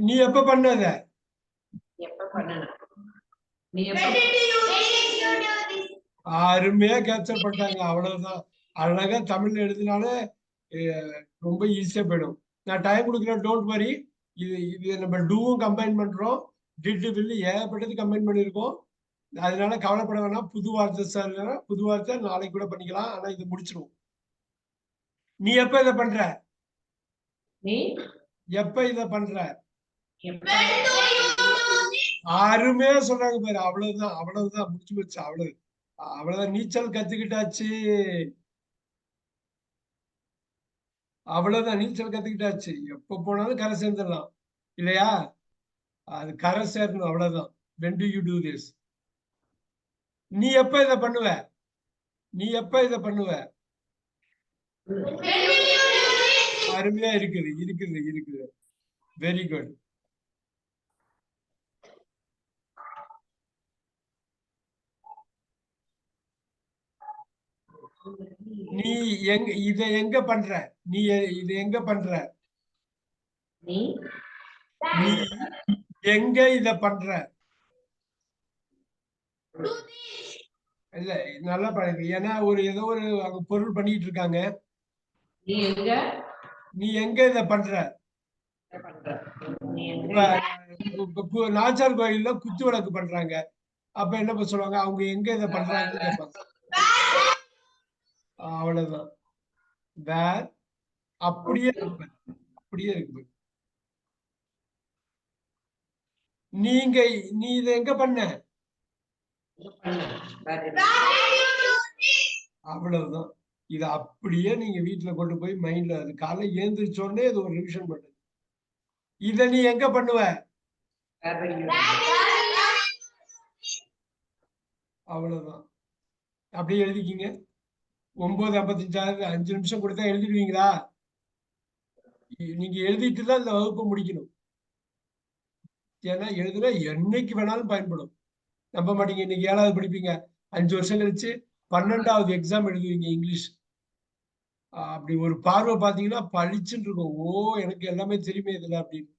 நீ எப்ப பண்ணத? எப்ப பண்ணன? நீ எப்ப? அருமையா கேப்சர் பண்ணிட்டாங்க. அவ்வளவுதான். அழகா தமிழ்ல எழுதினாலே ரொம்ப ஈஸியா போயிடும். நான் டைம் கொடுக்குறேன், டோன்ட் வரி. இது நம்ம டூவும் கம்பைன் பண்றோம், டிட் வில் ஏகப்பட்டது கம்பைன் பண்ணிருக்கோம். அதனால கவலைப்பட வேணாம். புது வார்த்தை சார், புது வார்த்தை நாளைக்கு கூட பண்ணிக்கலாம். ஆனா இது முடிச்சிருவோம். நீ எப்ப இதை பண்ற? நீ எப்ப இதை பண்ற? அருமையா சொல்றாங்க பாரு. அவ்வளவுதான், அவ்வளவுதான் முடிச்சு போச்சு. அவ்வளவுதான். நீச்சல் கத்துக்கிட்டாச்சு. அவ்வளவுதான், நீச்சல் கத்துக்கிட்டாச்சு. எப்ப போனாலும் கரை சேர்ந்துடலாம் இல்லையா? அது கரை சேரணும், அவ்வளவுதான். when do you do this? நீ எப்ப இதை பண்ணுவ? நீ எப்ப இதை பண்ணுவ? அருமையா இருக்குது, இருக்குது, இருக்குது. Very good. நீ இதை எங்க பண்ற? நீ இதை எங்க பண்ற? நீ எங்க இத பண்ற? இல்ல, நல்லா பாருங்க. ஏன்னா ஏதோ ஒரு பொருள் பண்ணிட்டு இருக்காங்க. நீ எங்க இத பண்ற? நாச்சார் கோயில்ல குத்து விளக்கு பண்றாங்க. அப்ப என்ன சொல்லுவாங்க? அவங்க எங்க இத பண்றாங்கன்னு கேட்பாங்க. அவ்வளவுதான். வேர் அப்படியே இருக்கு, அப்படியே இருக்கு. நீ இத எங்க பண்ண? அவ்வளவுதான். இது அப்படியே நீங்க வீட்டுல கொண்டு போய் மைண்ட்ல, அது காலை ஏந்திரிச்சோடனே இது ஒரு ரிவிஷன் பண்ணுது. இத நீ எங்க பண்ணுவ? அவ்வளவுதான். அப்படியே எழுதிக்கிங்க. 9:55 5 நிமிஷம் கொடுத்தா எழுதிடுவீங்களா? நீங்க எழுதிட்டு தான் இந்த வகுப்பை முடிக்கணும். ஏன்னா எழுதுனா என்னைக்கு வேணாலும் பயன்படும். நம்ப மாட்டீங்க, இன்னைக்கு 7வது படிப்பீங்க, 5 வருஷம் கழிச்சு 12வது எக்ஸாம் எழுதுவீங்க இங்கிலீஷ். அப்படி ஒரு பார்வை பாத்தீங்கன்னா பளிச்சுன்னு இருக்கும். ஓ, எனக்கு எல்லாமே தெரியுமே இதுல அப்படின்னு.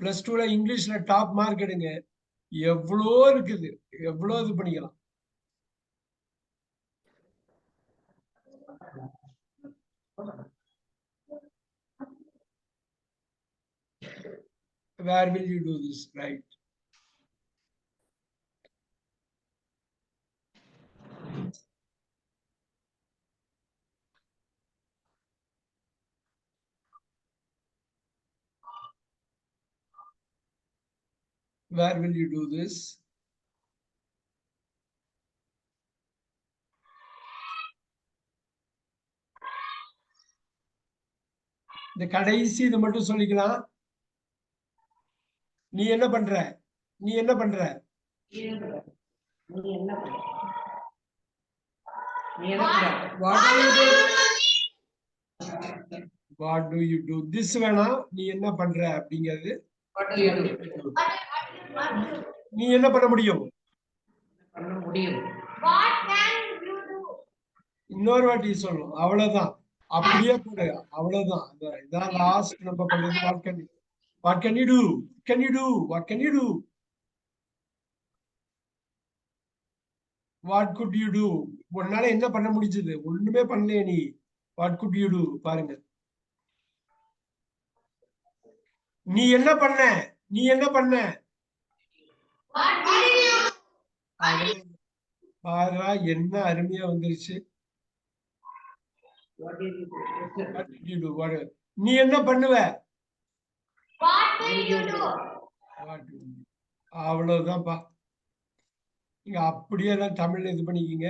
+2ல இங்கிலீஷ்ல டாப் மார்க் எடுங்க. எவ்வளோ இருக்குது, எவ்வளோ இது பண்ணிக்கலாம். Where will you do this? Right. Where will you do this? இந்த கடைசி இதை மட்டும் சொல்லிக்கலாம். நீ என்ன பண்ற? நீ என்ன பண்ற? What do you do? This வேணா நீ என்ன பண்ற அப்படிங்கிறது. நீ என்ன பண்ண முடியும்? What can you do? இன்னொரு வாட்டி சொல்லணும். அவ்வளவுதான். அப்படியே போடு. அவ்வளவுதான். இதான் லாஸ்ட் நம்ம பண்றது. What can you do? Can you do? What can you do? What could you do? உன்னால என்ன பண்ண முடிஞ்சது? ஒண்ணுமே பண்ணலையே நீ. What could you do? பாருங்க. நீ என்ன பண்ண? நீ என்ன பண்ண? What did you do? பாரா, என்ன அருமையா வந்துருச்சு. What did you do? What did you do? நீ என்ன பண்ணுவ? What will you do? அவ்வளவுதான்ப்பா. நீங்க அப்படியே எல்லாம் தமிழ்ல இது பண்ணிக்கிங்க.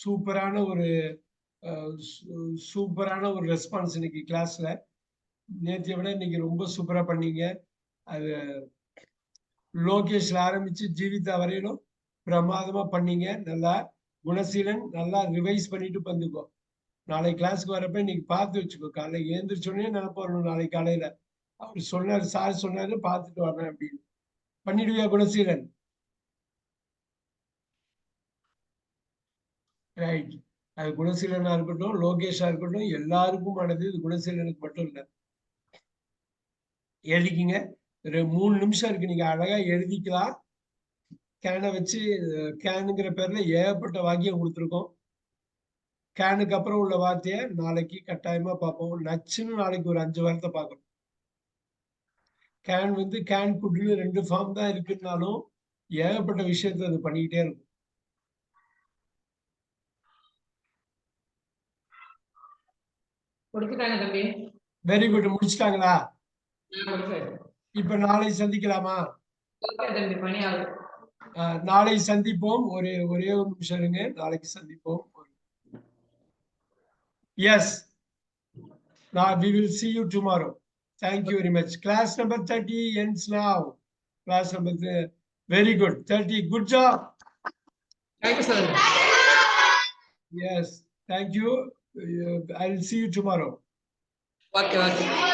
சூப்பரான ஒரு ரெஸ்பான்ஸ் இன்னைக்கு கிளாஸ்ல. நேற்றைய விட இன்னைக்கு ரொம்ப சூப்பரா பண்ணீங்க. அது லோகேஷ்ல ஆரம்பிச்சு ஜீவிதா வரையிலும் பிரமாதமா பண்ணீங்க. நல்லா குணசீலன் நல்லா ரிவைஸ் பண்ணிட்டு வந்துக்கோ. நாளை கிளாஸ்க்கு வரப்ப இன்னைக்கு பார்த்து வச்சுக்கோ. காலையில எழுந்திரிச்சோடனே நினைப்பு வரணும். நாளைக்கு காலையில அவர் சொன்னாரு, சார் சொன்னாரு, பார்த்துட்டு வரேன் அப்படின்னு. பண்ணிடுவியா குணசீலன்? ரைட். அது குணசீலனா இருக்கட்டும், லோகேஷா இருக்கட்டும், எல்லாருக்கும் ஆனது. இது குணசீலனுக்கு மட்டும் இல்லை. எழுதிக்கிங்க. 3 நிமிஷம் இருக்கு, நீங்க அழகா எழுதிக்கலாம். கேனை வச்சு கேனுங்கிற பேர்ல ஏகப்பட்ட வாக்கியம் கொடுத்துருக்கோம். கேனுக்கு அப்புறம் உள்ள வார்த்தைய நாளைக்கு கட்டாயமா பார்ப்போம். நச்சுன்னு நாளைக்கு ஒரு 5 வார்த்தை பார்க்கணும். கேன் வந்து கேன் குட்னு 2 ஃபார்ம் தான் இருக்குன்னாலும் ஏகப்பட்ட விஷயத்த அது பண்ணிக்கிட்டே இருக்கும். Very good. முடிச்சிட்டாங்களா? இப்ப நாளை சந்திக்கலாமா? நாளை சந்திப்போம். ஒரே ஒரு நிமிஷம் இருங்க. நாளைக்கு சந்திப்போம். Yes. Now we will see you tomorrow. Thank you very much. Class number 30 ends now. Class number very good. 30. Good job. Thank you, sir. Yes. Thank you. I'll see you tomorrow. Okay.